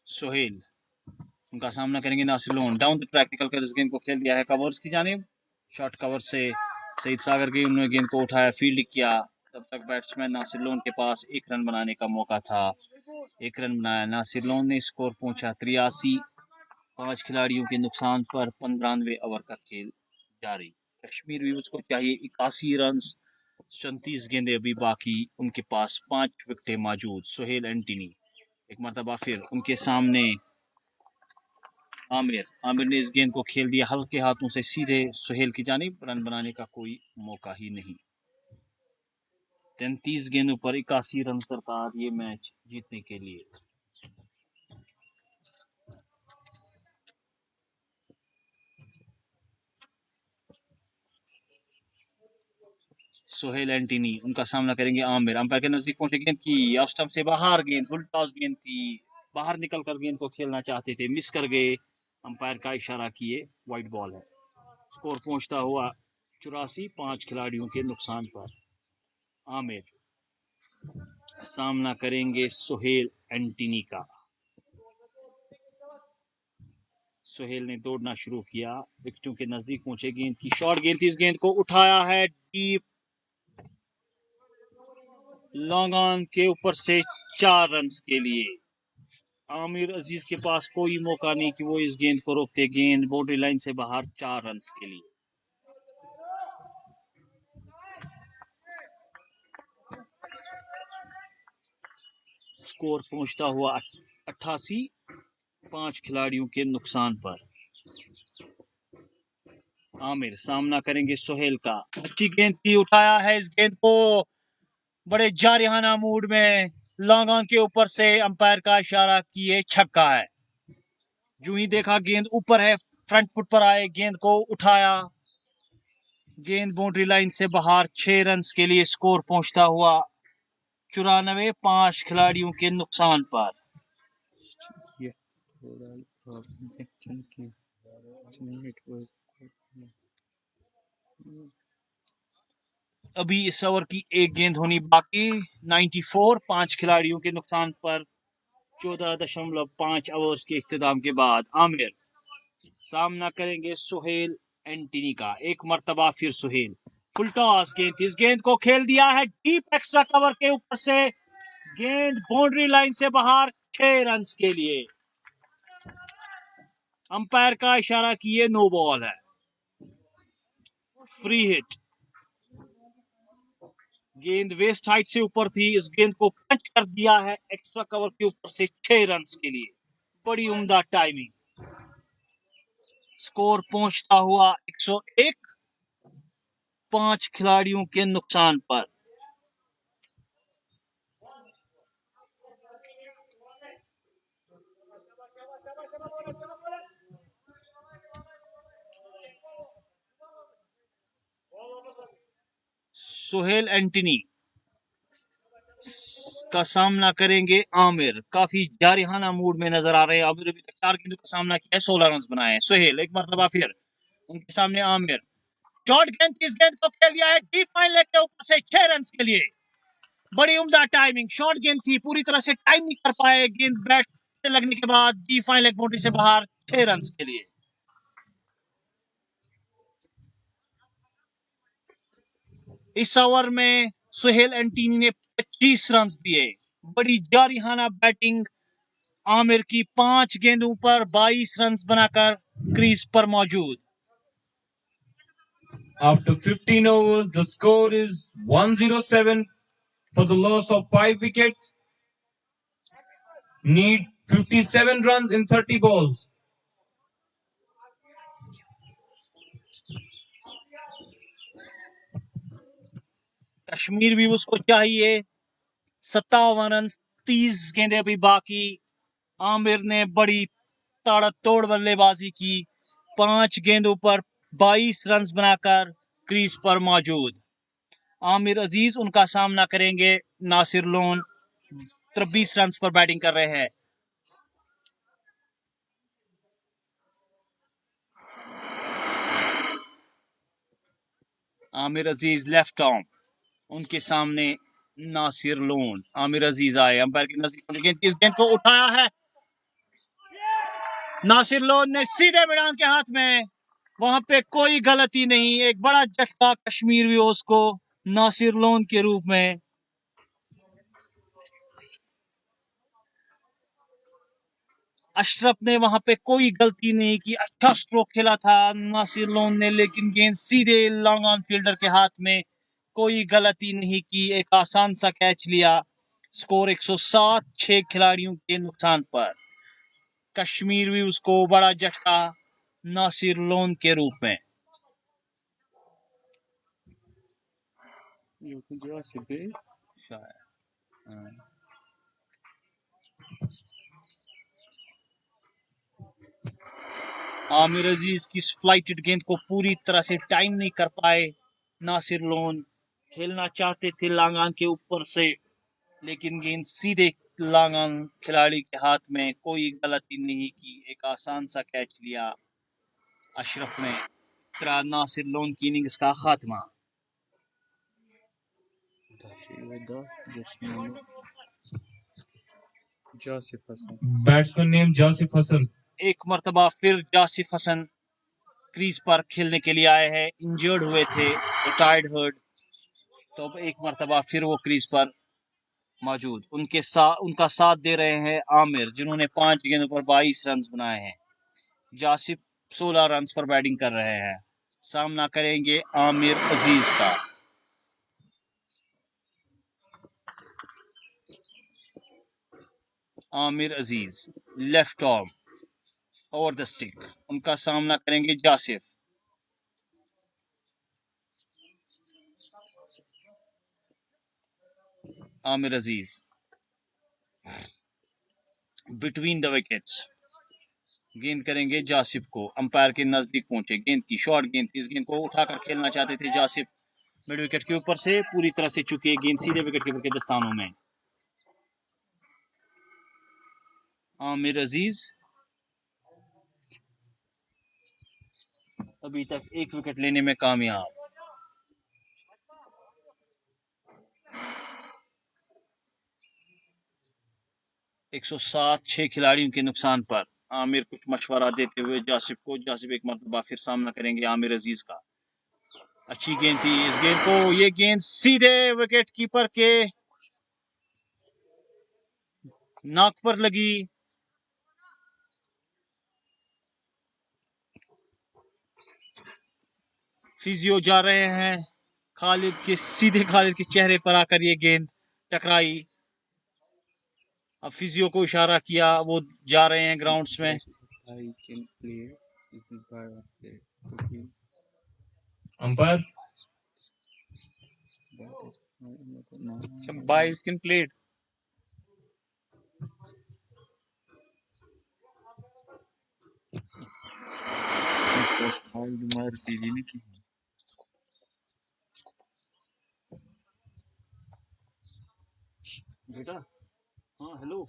सोहेल उनका सामना करेंगे Nasir Lone. Down the track निकल कर इस गेंद को खेल दिया है कवर्स की जानिब। शॉर्ट कवर से सईद सागर की उन्होंने गेंद को उठाया, फील्ड किया। तब तक बैट्समैन नासिर लोन के पास 1 रन बनाने का मौका था। 1 रन बनाया नासिर लोन ने। स्कोर पहुंचा 83। 5 खिलाड़ियों के नुकसान पर 15वें ओवर का खेल जारी। कश्मीर वीवर्स को चाहिए 81 रन, 37 गेंदें अभी बाकी, उनके पास 5 विकेटें मौजूद। सुहेल एंटनी एक मरतबा फिर उनके सामने आमिर ने इस गेंद को खेल दिया हल्के हाथों से सीधे सुहेल की जानिब। रन बनाने का कोई मौका ही नहीं। 33 गेंदों पर 81 रन दरकार ये मैच जीतने के लिए। सुहेल एंटनी उनका सामना करेंगे आमिर। अंपायर के नजदीक पहुंचे, गेंद की ऑफ स्टंप से बाहर, गेंद फुल टॉस गेंद थी, बाहर निकलकर गेंद को खेलना चाहते थे, मिस कर गए। अंपायर का इशारा किए वाइट बॉल है। स्कोर पहुंचता हुआ 84, 5 खिलाड़ियों के नुकसान पर। आमिर सामना करेंगे सुहेल एंटनी का। सुहेल ने दौड़ना शुरू किया, विकेटों के नजदीक पहुंचे, गेंद की शॉर्ट गेंद थी, इस गेंद को उठाया है डीप लॉन्ग ऑन के ऊपर से 4 रन के लिए। आमिर अजीज के पास कोई मौका नहीं कि वो इस गेंद को रोकते। गेंद बाउंड्री लाइन से बाहर 4 रन के लिए। स्कोर पहुंचता हुआ 88, 5 खिलाड़ियों के नुकसान पर। आमिर सामना करेंगे सुहेल का। अच्छी गेंद थी, उठाया है इस गेंद को बड़े जारिहाना मूड में, लॉन्ग ऑन के ऊपर से अंपायर का इशारा किए छक्का है। यूं ही देखा गेंद ऊपर है, फ्रंट फुट पर आए, गेंद को उठाया, गेंद बाउंड्री लाइन से बाहर 6 रन के लिए। स्कोर पहुंचता हुआ 94, 5 खिलाड़ियों के नुकसान पर। अभी इस ओवर की एक गेंद होनी बाकी। 94, 5 खिलाड़ियों के नुकसान पर 14.5 ओवर्स के इख्तिताम के बाद। आमिर सामना करेंगे सुहेल एंटनी का। एक मर्तबा फिर सुहेल, फुल टॉस गेंद, इस गेंद को खेल दिया है डीप एक्स्ट्रा कवर के ऊपर से, गेंद बाउंड्री लाइन से बाहर 6 रन के लिए। अंपायर का इशारा किए नो बॉल है, फ्री हिट। गेंद वेस्ट हाइट से ऊपर थी, इस गेंद को पंच कर दिया है एक्स्ट्रा कवर के ऊपर से 6 रन के लिए। बड़ी उम्दा टाइमिंग। स्कोर पहुंचता हुआ 101, 5 खिलाड़ियों के नुकसान पर। सुहेल एंटनी का सामना करेंगे आमिर। काफी जारिहाना मूड में नजर आ रहे हैं। आमिर अभी तक 4 गेंदों का सामना किया है, 16 रन बनाए हैं। सुहेल एक मरतबा फिर उनके सामने आमिर, शॉर्ट गेंद, इस गेंद को खेल दिया है डीप फाइन लेग के ऊपर से 6 रन के लिए। बड़ी उम्दा टाइमिंग, शॉर्ट गेंद थी, पूरी तरह से टाइम नहीं कर पाए, गेंद बैट से लगने के बाद डीप फाइन लेग बाउंड्री से बाहर 6 रन के लिए। इस ओवर में सुहेल एंटनी ने 25 रन दिए। बड़ी जारिहाना बैटिंग आमिर की, 5 गेंदों पर 22 रन बनाकर क्रीज पर मौजूद। After 15 overs, the score is 107 for the loss of 5 wickets. Need 57 runs in 30 balls. Kashmir भी उसको चाहिए 57 रन, 30 गेंदें अभी बाकी। आमिर ने बड़ी ताड़तोड़ बल्लेबाजी की, 5 गेंदों पर 22 रन बनाकर क्रीज पर मौजूद। आमिर अजीज उनका सामना करेंगे नासिर लोन, 23 रन पर बैटिंग कर रहे हैं। आमिर अजीज लेफ्ट आर्म, उनके सामने नासिर लोन। आमिर अजीज आए, अंपायर के नजदीक, इस गेंद को उठाया है नासिर लोन ने सीधे मैदान के हाथ में, वहां पे कोई गलती नहीं। एक बड़ा झटका कश्मीर व्यूअर्स को नासिर लोन के रूप में। अशरफ ने वहां पे कोई गलती नहीं की, अच्छा स्ट्रोक खेला था नासिर लोन ने, लेकिन गेंद सीधे लॉन्ग ऑन फील्डर के हाथ में, कोई गलती नहीं की, एक आसान सा कैच लिया। स्कोर 107, 6 खिलाड़ियों के नुकसान पर। कश्मीर भी उसको बड़ा झटका नासिर लोन के रूप में। You can just a bit. Aamir अजीज की फ्लाइटेड गेंद को पूरी तरह से टाइम नहीं कर पाए नासिर लोन। खेलना चाहते थे लांगान के ऊपर से, लेकिन गेंद सीधे लांगान खिलाड़ी के हाथ में, कोई गलती नहीं की, एक आसान सा कैच लिया अशरफ ने। तरह नासिर लोन की इनिंग्स का खात्मा। Joseph Hassan. Batsman name Jasif Hassan. एक मरतबा फिर जासिफ हसन क्रीज पर खेलने के लिए आए हैं। इंजर्ड हुए थे, रिटायर्ड हर्ड, तो अब एक मरतबा फिर वो क्रीज पर मौजूद। उनका साथ दे रहे हैं आमिर, जिन्होंने 5 गेंदों पर 22 रन बनाए हैं। जासिफ 16 रन पर बैटिंग कर रहे हैं। सामना करेंगे आमिर अजीज का। Aamir Aziz left arm over the stick, उनका सामना करेंगे Jasif. Aamir Aziz between the wickets, गेंद करेंगे जासिफ को। अंपायर के नजदीक पहुंचे, गेंद की शॉर्ट गेंद, इस गेंद को उठाकर खेलना चाहते थे जासिफ। मिड विकेट के ऊपर से पूरी तरह से चुकी है गेंद सीधे विकेट कीपर के दस्तानों में। आमिर अजीज अभी तक 1 विकेट लेने में कामयाब। एक 6 खिलाड़ियों के नुकसान पर आमिर कुछ मशवरा देते हुए जासिफ को। जासिफ एक मरतबा फिर सामना करेंगे आमिर अजीज का। अच्छी गेंद थी इस गेंद को, ये गेंद सीधे विकेट कीपर के नाक पर लगी। फिजियो जा रहे हैं खालिद के, सीधे खालिद के चेहरे पर आकर ये गेंद टकराई। अब फिजियो को इशारा किया, वो जा रहे हैं ग्राउंड्स में। I can play. Is this by okay? Okay. Umpire. That is no. Some buys can play it. बेटा हाँ hello.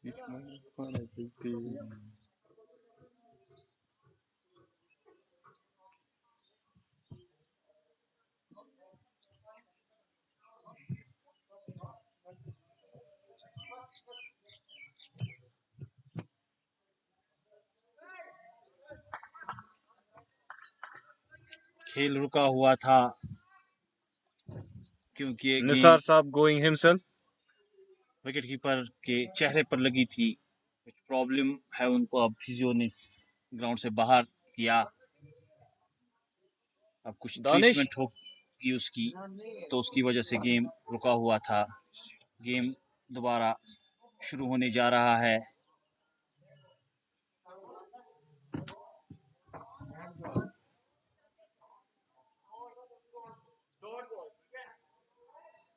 It's my fault. I just did. खेल रुका हुआ था क्योंकि ये Nisar गेंद Saab going himself. Wicket keeper के चेहरे पर लगी थी। कुछ प्रॉब्लम है उनको, अब फिजियो ने ग्राउंड से बाहर किया। अब कुछ दानिश। ट्रीटमेंट होगी उसकी, तो उसकी वजह से गेम रुका हुआ था। गेम दोबारा शुरू होने जा रहा है।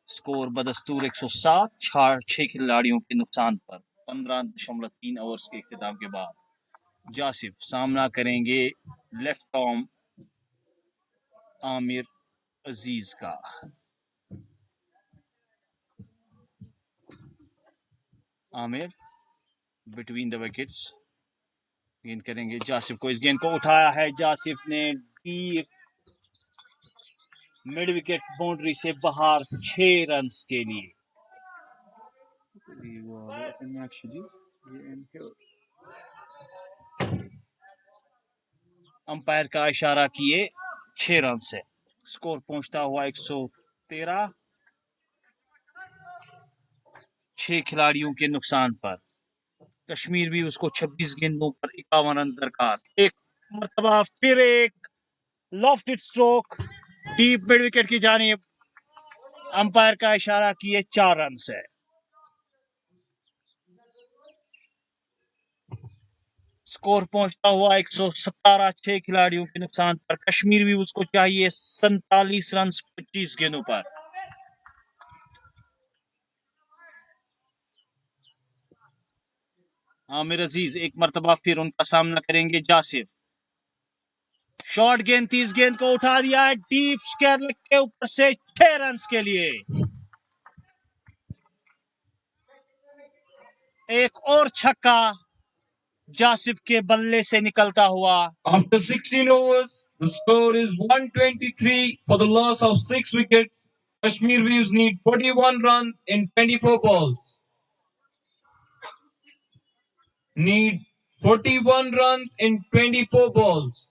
स्कोर बदस्तूर 107, 6 खिलाड़ियों के नुकसान पर 15.3 ओवर्स के इख्तिताम के बाद। जासिफ सामना करेंगे लेफ्ट आर्म आमिर अजीज का। आमिर बिटवीन द विकेट्स गेंद करेंगे जासिफ को। इस गेंद को उठाया है जासिफ ने डीप मिड विकेट बाउंड्री से बाहर 6 रन्स के लिए। अंपायर का इशारा किए 6 रन से स्कोर पहुंचता हुआ 113। 6 खिलाड़ियों के नुकसान पर कश्मीर भी उसको 26 गेंदों पर 51 रन दरकार। एक मरतबा फिर एक lofted stroke deep mid wicket की जानिब। अंपायर का इशारा किए 4 रन से। स्कोर पहुंचता हुआ 117। 6 खिलाड़ियों के नुकसान पर कश्मीर भी उसको चाहिए 47 रन 25 गेंदों पर। आमिर अजीज एक मरतबा फिर उनका सामना करेंगे जासिफ। शॉर्ट गेंद 30 गेंद को उठा दिया है डीप स्क्वायर लेग के ऊपर से 6 रन के लिए। एक और छक्का जासिफ के बल्ले से निकलता हुआ। After 16 overs, the score is 123 for the loss of 6 wickets. Kashmir Weaves need 41 runs in 24 balls. Need 41 runs in 24 balls.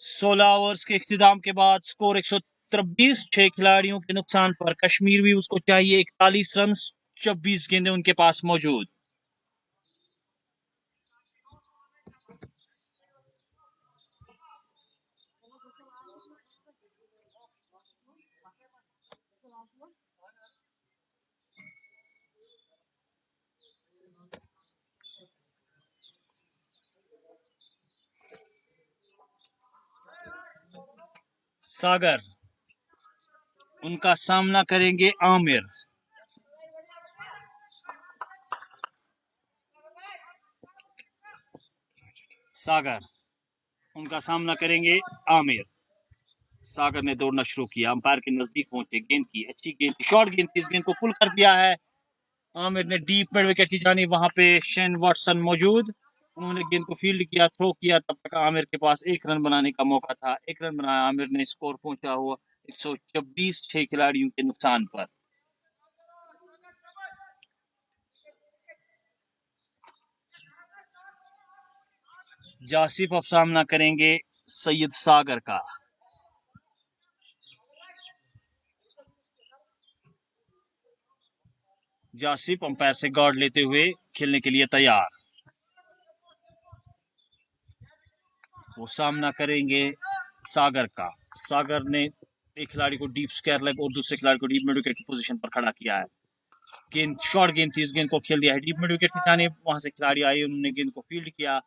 16 overs के इख्तिताम के बाद स्कोर 123। 6 खिलाड़ियों के नुकसान पर कश्मीर भी उसको चाहिए 41 रन 26 गेंदें उनके पास मौजूद। सागर उनका सामना करेंगे आमिर। सागर उनका सामना करेंगे आमिर। सागर ने दौड़ना शुरू किया। अंपायर के नजदीक पहुंचे। गेंद की अच्छी गेंद थी, शॉर्ट गेंद थी। इस गेंद को पुल कर दिया है आमिर ने डीप मिड विकेट की जानी। वहां पे शेन वाटसन मौजूद। उन्होंने गेंद को फील्ड किया, थ्रो किया। तब तक आमिर के पास 1 रन बनाने का मौका था। 1 रन बनाया आमिर ने। स्कोर पहुंचा हुआ 126। 6 खिलाड़ियों के नुकसान पर। जासिफ अब सामना करेंगे सैयद सागर का। जासिफ अंपायर से गार्ड लेते हुए खेलने के लिए तैयार। वो सामना करेंगे सागर का। सागर ने एक खिलाड़ी को डीप स्क्वायर लेग और दूसरे खिलाड़ी को डीप मिड विकेट की पोजीशन पर खड़ा किया है। गेंद शॉर्ट गेंद थी। इस गेंद को खेल दिया है डीप मिड विकेट की जानिब। वहां से खिलाड़ी आए, उन्होंने गेंद को फील्ड किया।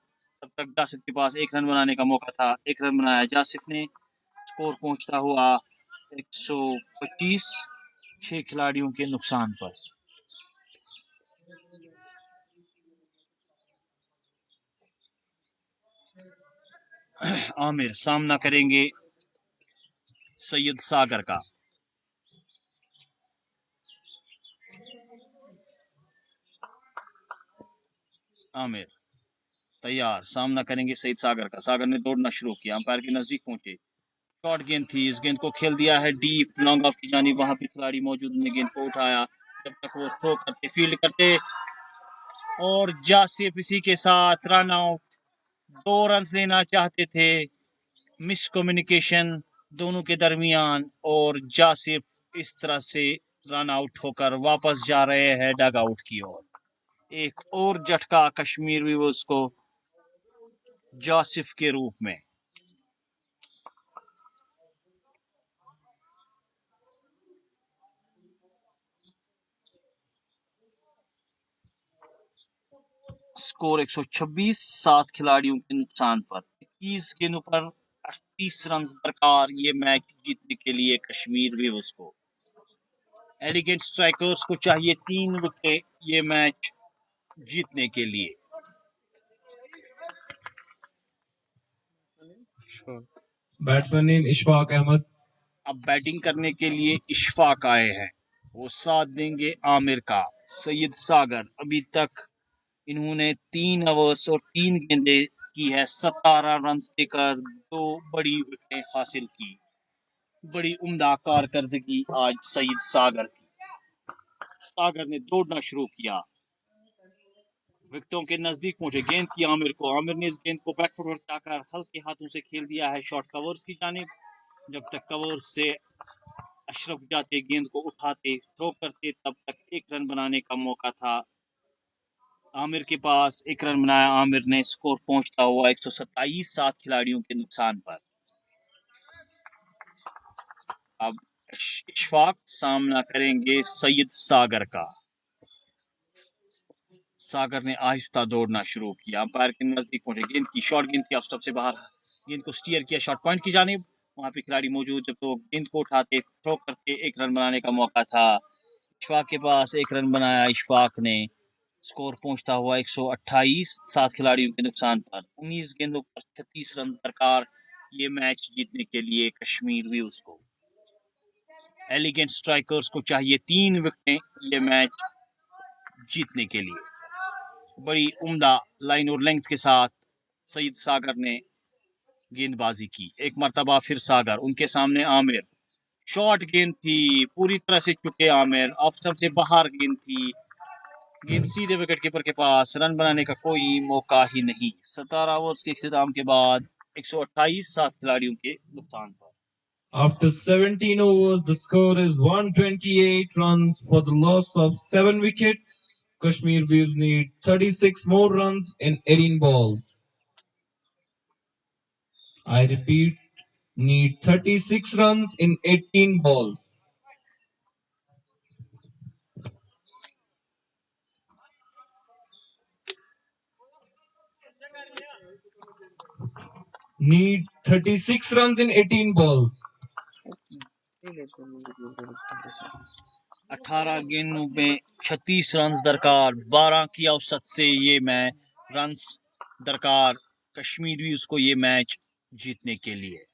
तब तक जासिफ के पास 1 रन बनाने का मौका था। 1 रन बनाया जासिफ ने। स्कोर पहुंचता हुआ 125। 6 खिलाड़ियों के नुकसान पर। आमिर सामना करेंगे सैयद सागर का। आमिर तैयार, सामना करेंगे सईद सागर का। सागर ने दौड़ना शुरू किया। अंपायर के नजदीक पहुंचे। शॉर्ट गेंद थी। इस गेंद को खेल दिया है डीप लॉन्ग ऑफ की जानी। वहां पे खिलाड़ी मौजूद ने गेंद को उठाया। जब तक वो थ्रो करते, फील्ड करते और जासिफ इसी के साथ रन आउट। 2 रन लेना चाहते थे। मिसकम्युनिकेशन दोनों के दरमियान और जासिफ इस तरह से रन आउट होकर वापस जा रहे हैं डग आउट की ओर। एक और झटका कश्मीर वीवर्स को जासिफ के रूप में। स्कोर 126। 7 खिलाड़ियों के नुकसान पर 21 गेंदों पर 38 रन दरकार ये मैच जीतने के लिए कश्मीर वीवर्स को। एलिगेंट स्ट्राइकर्स को चाहिए 3 विकेट ये मैच जीतने के लिए। Batsman name Ishfaq Ahmed. अब बैटिंग करने के लिए इशफाक आए हैं, वो साथ देंगे आमिर का। सैयद सागर अभी तक इन्होंने 3 ओवर्स और 3 गेंदें की है, 17 रन देकर 2 बड़ी विकेटें हासिल की। बड़ी उम्दा कारकर्दगी आज सईद सागर की। सागर ने दौड़ना शुरू किया, विकेटों के नजदीक पहुंचे, गेंद की आमिर को। आमिर ने इस गेंद को बैकफुट पर जाकर हल्के हाथों से खेल दिया है शॉर्ट कवर्स की जानिब। जब तक कवर्स से अशरफ जाते, गेंद को उठाते, थ्रो करते, तब तक 1 रन बनाने का मौका था आमिर के पास। 1 रन बनाया आमिर ने, स्कोर पहुंचता हुआ 127 7 खिलाड़ियों के नुकसान पर। अब इशफाक सामना करेंगे सैयद सागर का। सागर ने आहिस्ता दौड़ना शुरू किया, अंपायर के नजदीक पहुंचे, गेंद की शॉर्ट गेंद की ऑफ स्टंप से बाहर, गेंद को स्टीयर किया शॉर्ट पॉइंट की जानिब। वहां पे खिलाड़ी मौजूद, जब तो गेंद को उठाते, थ्रो करते, 1 रन बनाने का मौका था इशफाक के पास। 1 रन बनाया इशफाक ने, स्कोर पहुंचता हुआ 128 7 खिलाड़ियों के नुकसान पर। 19 गेंदों पर 36 रन दरकार ये मैच जीतने के लिए कश्मीर व्यूज को। एलिगेंट स्ट्राइकर्स को चाहिए 3 विकेटें ये मैच जीतने के लिए। बड़ी उम्दा लाइन और लेंथ के साथ सईद सागर ने गेंदबाजी की। एक मरतबा फिर सागर, उनके सामने आमिर, शॉर्ट गेंद थी, पूरी तरह से चुके आमिर, ऑफ स्टंप से बाहर गेंद थी, गेंद सीधे विकेट कीपर के पास, रन बनाने का कोई मौका ही नहीं। 17 ओवर्स के इख्तिताम के बाद 128 7 खिलाड़ियों के नुकसान पर। After 17 overs, the score is 128 runs for the loss of 7 wickets. Kashmir Waves need 36 more runs in 18 balls. I repeat, need 36 runs in 18 balls. Need 36 runs in 18 balls. 18 गेंदों में 36 रन दरकार, 12 की औसत से ये रन दरकार कश्मीर भी उसको ये मैच जीतने के लिए।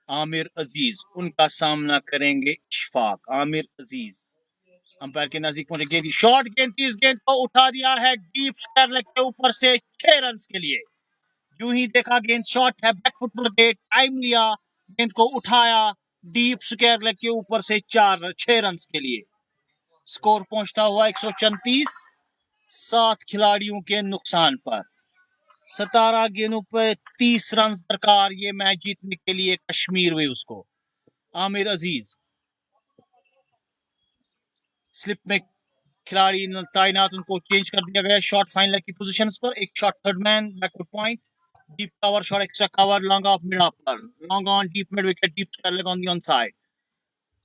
आमिर अजीज, उनका सामना करेंगे इशफाक। आमिर अजीज अंपायर के नजदीक पहुंचे, गेंद शॉर्ट गेंद थी, इस गेंद को उठा दिया है डीप स्क्वायर लेग के ऊपर से 6 रन के लिए। यूं ही देखा, गेंद शॉर्ट है, बैकफुट पर गए, टाइम लिया, गेंद को उठाया डीप स्क्वायर लेग के ऊपर से 6 रन के लिए। स्कोर पहुंचता हुआ 134 7 खिलाड़ियों के नुकसान पर। 17 गेंदों पर 30 रन दरकार ये मैच जीतने के लिए कश्मीर वेव्स को। आमिर अजीज स्लिप में खिलाड़ी तैनात, उनको चेंज कर दिया गया शॉर्ट फाइन लेग की पोजीशंस पर। एक short third man, backward point, deep cover, short extra cover, long off mid पर, long on deep mid wicket, deep square leg on the on side.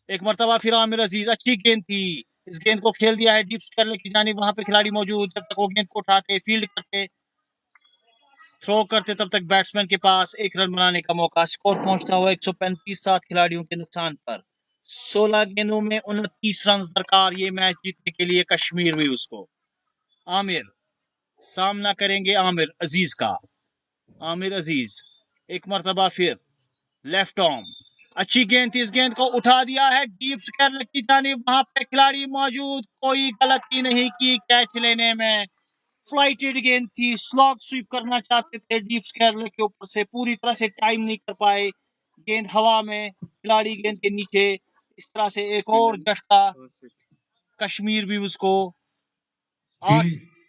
एक मरतबा फिर आमिर अजीज, अच्छी गेंद थी, इस गेंद को खेल दिया है डीप स्क्वायर लेग की जानिब। वहां पे खिलाड़ी मौजूद, जब तक वो गेंद को उठाते, फील्ड करते, थ्रो करते, तब तक बैट्समैन के पास 1 रन बनाने का मौका। स्कोर पहुंचता हुआ 135 7 खिलाड़ियों के नुकसान पर। 16 गेंदों में 29 रन दरकार ये मैच जीतने के लिए कश्मीर भी उसको। आमिर सामना करेंगे आमिर अजीज का। आमिर अजीज एक मरतबा फिर लेफ्ट आर्म, अच्छी गेंद थी, इस गेंद को उठा दिया है डीप स्क्वायर लेग की जानिब। वहां पे खिलाड़ी मौजूद, कोई गलती नहीं की कैच लेने में। फ्लाइटेड गेंद थी, स्लॉग स्वीप करना चाहते थे डीप स्क्वायर लेग के ऊपर से, पूरी तरह से टाइम नहीं कर पाए, गेंद हवा में, खिलाड़ी गेंद के नीचे। इस तरह से एक और झटका कश्मीर भी उसको।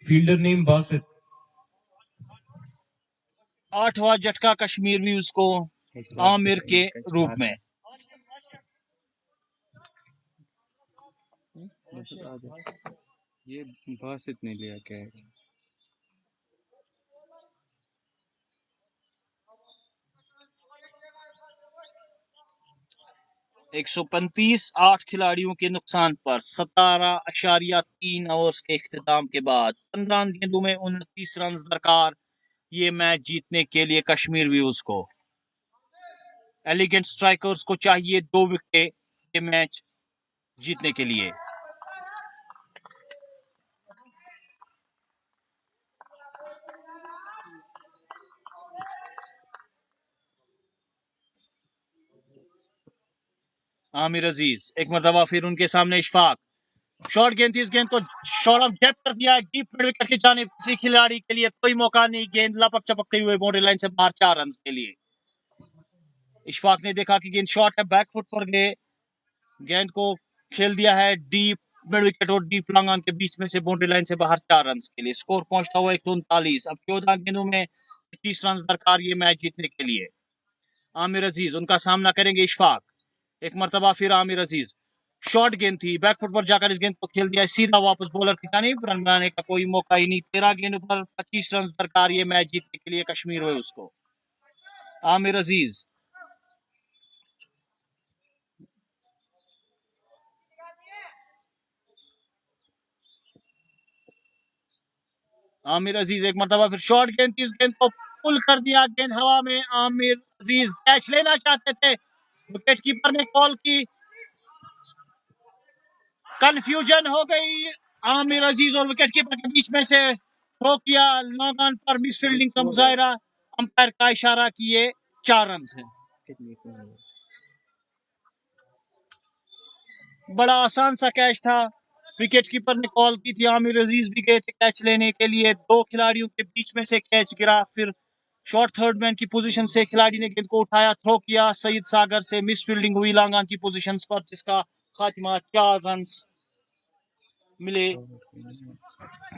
Fielder name Basit. 8वां झटका कश्मीर भी उसको आमिर के रूप में। ये बासित ने लिया कैच। 135 8 खिलाड़ियों के नुकसान पर 17.3 ओवर्स के इख्तिताम के बाद 15 गेंदों में 29 रन दरकार ये मैच जीतने के लिए कश्मीर व्यूज को। एलिगेंट स्ट्राइकर्स को चाहिए 2 विकेट ये मैच जीतने के लिए। आमिर अजीज, एक मरतबा फिर उनके सामने इशफाक, शॉर्ट गेंद थी, इस गेंद को शॉर्ट ऑफ डेप्थ कर दिया डीप मिड विकेट की जानिब। किसी खिलाड़ी के लिए कोई मौका नहीं, गेंद लपक चपकते हुए बाउंड्री लाइन से बाहर 4 रन के लिए। इशफाक ने देखा कि गेंद शॉर्ट है, बैक फुट पर गए, गेंद को खेल दिया है डीप मिड विकेट और डीप लॉन्ग ऑन के बीच में से बाउंड्री लाइन से बाहर 4 रन के लिए। स्कोर पहुंचता हुआ 139। अब 14 गेंदों में 25 रन दरकार ये मैच जीतने के लिए। आमिर अजीज, उनका सामना करेंगे इशफाक। एक मरतबा फिर आमिर अजीज, शॉर्ट गेंद थी, बैक फुट पर जाकर इस गेंद को खेल दिया सीधा वापस बॉलर की जानिब। रन बनाने का कोई मौका ही नहीं। 13 गेंदों पर 25 रन दरकार ये मैच जीतने के लिए कश्मीर हुए उसको। आमिर अजीज, आमिर अजीज, एक मरतबा फिर शॉर्ट गेंद थी, इस गेंद को पुल कर दिया, गेंद हवा में। आमिर अजीज कैच लेना चाहते थे, विकेट कीपर ने कॉल की, कंफ्यूजन हो गई आमिर अजीज और विकेट कीपर के बीच में से। थ्रो किया, लॉन्ग ऑन पर मिस फील्डिंग का मुजाहिरा, अंपायर का इशारा किए 4 रन है। कितनी कम है? बड़ा आसान सा कैच था, विकेट कीपर ने कॉल की थी, आमिर अजीज भी गए थे कैच लेने के लिए। 2 खिलाड़ियों के बीच में से कैच गिरा, फिर शॉर्ट थर्ड मैन की पोजीशन से खिलाड़ी ने गेंद को उठाया, थ्रो किया, सईद सागर से मिस फील्डिंग हुई लॉन्ग ऑन की पोजीशन पर, जिसका खात्मा 4 रन मिले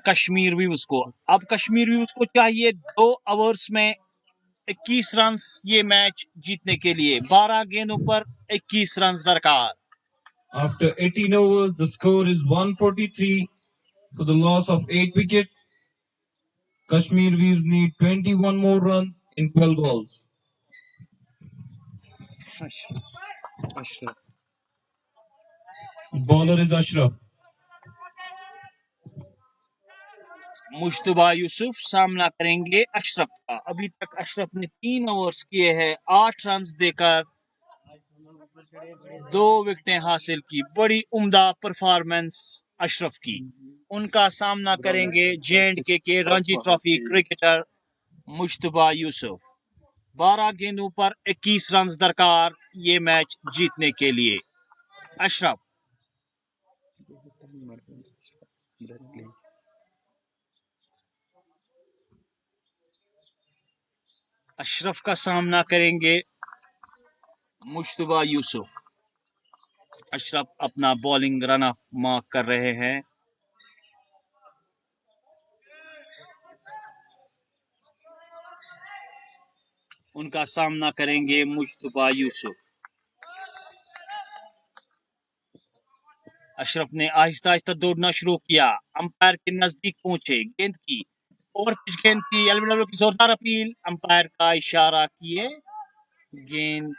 कश्मीर व्यूज को। अब कश्मीर व्यूज को चाहिए 2 ओवर्स में 21 रन ये मैच जीतने के लिए। 12 गेंदों पर 21 रन दरकार। After 18 overs, the score is 143 for the loss of 8 wickets. Kashmir Weaves need 21 more runs in 12 balls. Ashraf Bowler is Ashraf. Mushtaba Yusuf सामना करेंगे अशरफ का। अभी तक अशरफ ने 3 ओवर्स किए हैं, 8 रन देकर 2 विकेटें हासिल की। बड़ी उम्दा परफॉर्मेंस अशरफ की। उनका सामना करेंगे J&K के रणजी ट्रॉफी क्रिकेटर मुश्तबा यूसुफ। 12 गेंदों पर 21 रन दरकार ये मैच जीतने के लिए। अशरफ, अशरफ का सामना करेंगे मुश्तबा यूसुफ। अशरफ अपना बॉलिंग रन ऑफ मार्क कर रहे हैं। उनका सामना करेंगे मुश्तबा यूसुफ। अशरफ ने आहिस्ता आहिस्ता दौड़ना शुरू किया, अंपायर के नजदीक पहुंचे, गेंद की ओवर पिच गेंद थी, एलबीडब्ल्यू की जोरदार अपील, अंपायर का इशारा किए, गेंद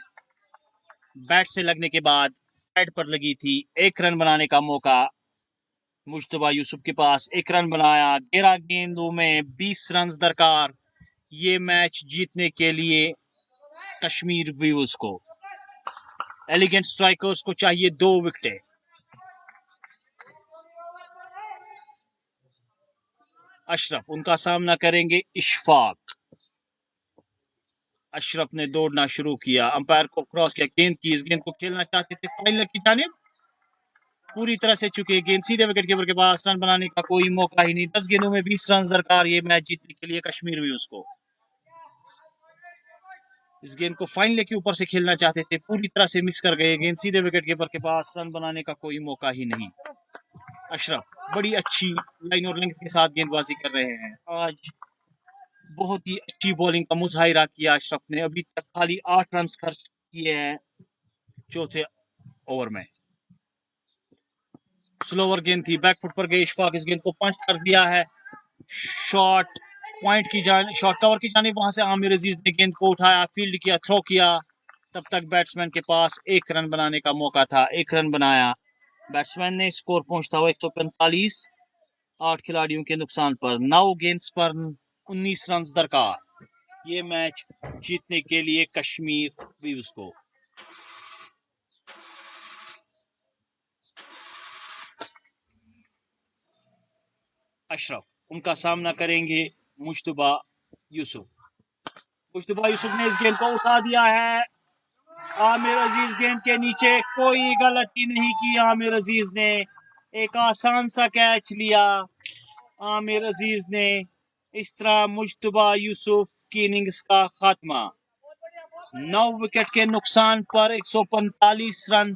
बैट से लगने के बाद पैड पर लगी थी। 1 रन बनाने का मौका मुश्तबा यूसुफ के पास, 1 रन बनाया। 13 गेंदों में 20 रन दरकार ये मैच जीतने के लिए कश्मीर व्यूज को। एलिगेंट स्ट्राइकर्स को चाहिए 2 विकेटें। अशरफ, उनका सामना करेंगे इशफाक। अशरफ ने दौड़ना शुरू किया, अंपायर को क्रॉस किया, गेंद की, इस गेंद को खेलना चाहते थे फाइनल की जानिब, पूरी तरह से चुके, गेंद सीधे विकेट कीपर के पास, रन बनाने का कोई मौका ही नहीं। 10 गेंदों में 20 रन दरकार ये मैच जीतने के लिए कश्मीर व्यूज को। इस गेंद को फाइनल के ऊपर से खेलना चाहते थे, पूरी तरह से मिस कर गए, गेंद सीधे विकेट कीपर के पास, रन बनाने का कोई मौका ही नहीं। अशरफ बड़ी अच्छी लाइन और लेंथ के साथ गेंदबाजी कर रहे हैं। आज बहुत ही अच्छी बॉलिंग का मुजाहिरा किया अशरफ ने। अभी तक खाली 8 रन खर्च किए हैं चौथे ओवर में। स्लोवर गेंद थी, बैक फुट पर गए इशफाक, इस गेंद को पंच कर दिया है, शॉट पॉइंट की जान, शॉट कवर की जानिब। वहां से आमिर अजीज ने गेंद को उठाया, फील्ड किया, थ्रो किया, तब तक बैट्समैन के पास 1 रन बनाने का मौका था, 1 रन बनाया बैट्समैन ने। स्कोर पहुंचता हुआ 145, 8 खिलाड़ियों के नुकसान पर। 9 गेंद्स पर 19 रन दरकार ये मैच जीतने के लिए कश्मीर व्यूज को। अशरफ, उनका सामना करेंगे मुश्तबा यूसुफ। मुश्तबा यूसुफ ने इस गेंद को उठा दिया है। आमिर अजीज गेंद के नीचे, कोई गलती नहीं की आमिर अजीज ने, एक आसान सा कैच लिया आमिर अजीज ने। इस तरह मुश्तबा यूसुफ की इनिंग्स का खात्मा। 9 विकेट के नुकसान पर 145 रन,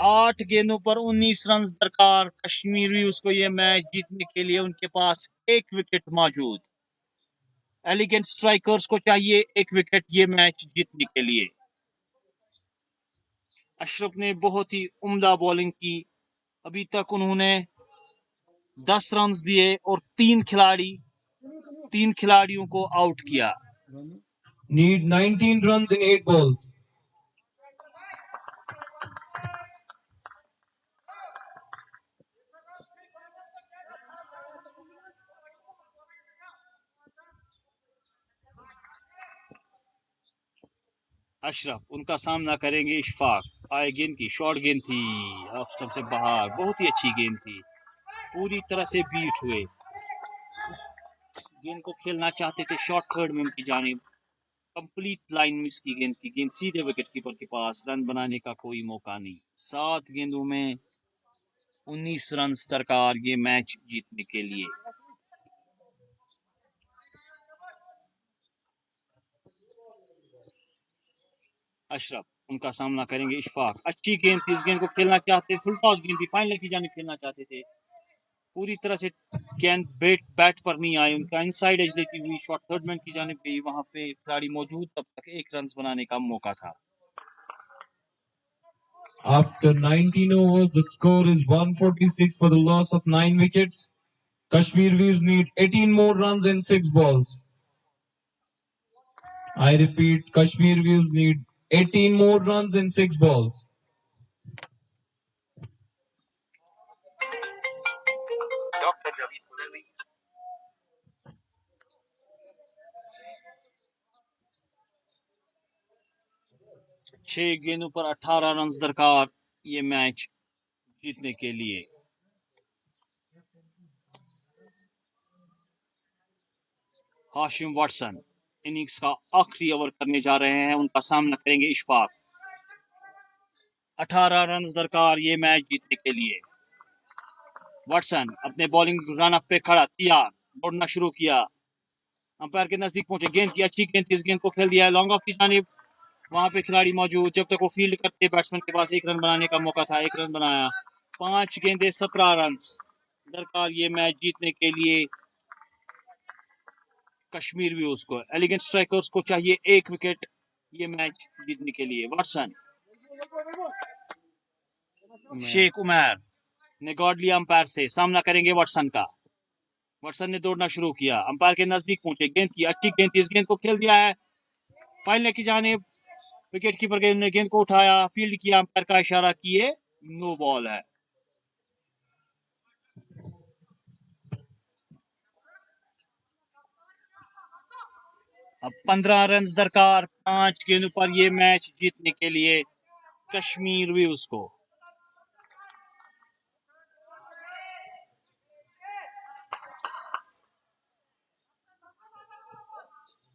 8 गेंदों पर 19 रन दरकार। कश्मीरी उसको ये मैच जीतने के लिए उनके पास 1 विकेट मौजूद। एलिगेंट स्ट्राइकर्स को चाहिए 1 विकेट ये मैच जीतने के लिए। अशरफ ने बहुत ही उम्दा बॉलिंग की। अभी तक उन्होंने 10 रन दिए और 3 खिलाड़ियों को आउट किया। Need 19 runs in 8 balls. Ashraf, उनका सामना करेंगे इशफाक। आए गेंद की शॉर्ट गेंद थी, ऑफ स्टंप से बाहर, बहुत ही अच्छी गेंद थी, पूरी तरह से बीट हुए। गेंद को खेलना चाहते थे शॉर्ट थर्ड में उनकी जानिब, कंप्लीट लाइन मिस की गेंद की। गेंद सीधे विकेट कीपर के पास, रन बनाने का कोई मौका नहीं। 7 गेंदों में 19 रन दरकार ये मैच जीतने के लिए। अशरफ, उनका सामना करेंगे इशफाक। अच्छी गेंद थी, इस गेंद को खेलना चाहते, फुल टॉस गेंद थी, फाइनल की जानिब खेलना चाहते थे। पूरी तरह से गेंद बैट पर नहीं आई, उनका इनसाइड एज लेती हुई शॉर्ट थर्ड मैन की जानिब गई। वहां पे खिलाड़ी मौजूद, तब तक 1 रन बनाने का मौका था। After 19 overs, the score is 146 for the loss of 9 wickets. Kashmir Weaves need 18 more runs in 6 balls. I repeat, Kashmir Weaves need 18 more runs in 6 balls. छह गेंदों पर 18 रन दरकार ये मैच जीतने के लिए। हाशिम वाटसन इनिंग्स का आखिरी ओवर करने जा रहे हैं, उनका सामना करेंगे इशफाक। 18 रन दरकार ये मैच जीतने के लिए। वाटसन अपने बॉलिंग रन अप पे खड़ा, तैयार, दौड़ना शुरू किया, अंपायर के नजदीक पहुंचे। गेंद की अच्छी गेंद थी, इस गेंद को खेल दिया है लॉन्ग ऑफ की जानिब। वहां पे खिलाड़ी मौजूद, जब तक वो फील्ड करते बैट्समैन के पास 1 रन बनाने का मौका था, 1 रन बनाया। 5 गेंदे 17 रन दरकार ये मैच जीतने के लिए कश्मीर व्यूज को। एलिगेंट स्ट्राइकर्स को चाहिए 1 विकेट ये मैच जीतने के लिए। वाटसन, शेख उमर ने गॉड लिया अंपायर से, सामना करेंगे वाटसन का। वाटसन ने दौड़ना शुरू किया, अंपायर के नजदीक पहुंचे। गेंद की अच्छी गेंद थी, इस गेंद को खेल दिया है फाइनल की जानिब। विकेट कीपर ने गेंद को उठाया, फील्ड किया, अंपायर का इशारा किए, नो बॉल है। अब 15 रन दरकार 5 गेंदों पर ये मैच जीतने के लिए कश्मीर व्यूज को।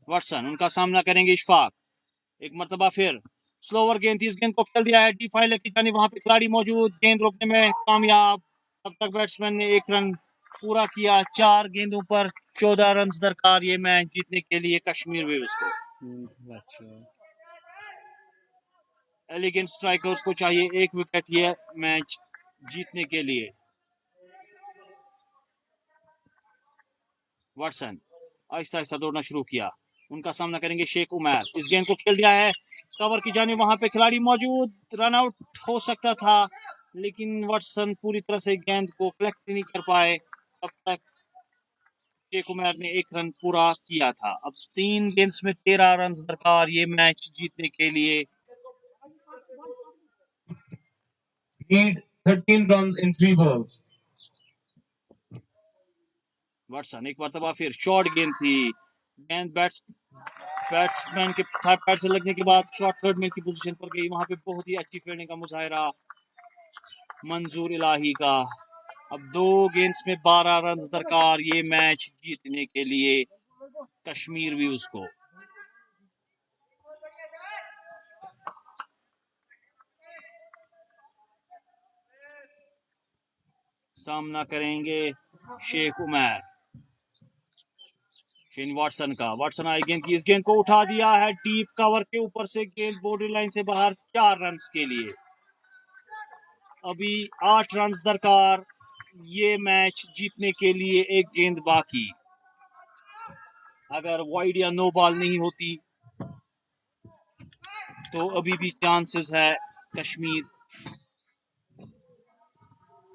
वाटसन, उनका सामना करेंगे इशफाक। एक मरतबा फिर स्लोवर गेंद थी, इस गेंद को खेल दिया है डी फाइनल की जानिब। वहां पे खिलाड़ी मौजूद, गेंद रोकने में कामयाब। तब तक बैट्समैन ने 1 रन पूरा किया। 4 गेंदों पर 14 रन दरकार ये मैच जीतने के लिए कश्मीर वेव्स को। एलिगेंट स्ट्राइकर्स को चाहिए 1 विकेट ये मैच जीतने के लिए। वाटसन आहिस्ता आहिस्ता दौड़ना शुरू किया, उनका सामना करेंगे शेख उमर। इस गेंद को खेल दिया है कवर की जानिब, वहां पे खिलाड़ी मौजूद, रन आउट हो सकता था, लेकिन वाटसन पूरी तरह से गेंद को कलेक्ट नहीं कर पाए। तब तक शेख उमर ने 1 रन पूरा किया था। अब 3 गेंद में 13 रन दरकार ये मैच जीतने के लिए। Need 13 runs in 3 balls. Watson एक मरतबा फिर शॉर्ट गेंद थी, गेंद बैट्समैन के पैर से लगने के बाद शॉर्ट थर्ड मैन की पोजीशन पर गई। वहां पे बहुत ही अच्छी फील्डिंग का मुजाहिरा मंजूर इलाही का। अब 2 गेंद्स में 12 रन दरकार ये मैच जीतने के लिए कश्मीर व्यूज को। सामना करेंगे शेख उमर शेन वाटसन का। वाटसन आई गेंद की, इस गेंद को उठा दिया है डीप कवर के ऊपर से, गेंद बाउंड्री लाइन से बाहर 4 रन के लिए। अभी 8 रन दरकार ये मैच जीतने के लिए, 1 गेंद बाकी। अगर वाइड या नो बॉल नहीं होती तो अभी भी चांसेस है कश्मीर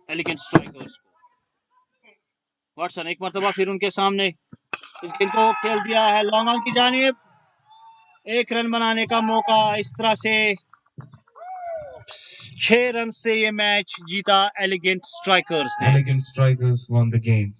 एलिगेंट स्ट्राइकर्स को। वाटसन एक मरतबा फिर उनके सामने, इस गेंद को खेल दिया है लॉन्ग ऑन की जानिब, 1 रन बनाने का मौका। इस तरह से 6 रन से ये मैच जीता एलिगेंट स्ट्राइकर्स ने। Elegant strikers won the game.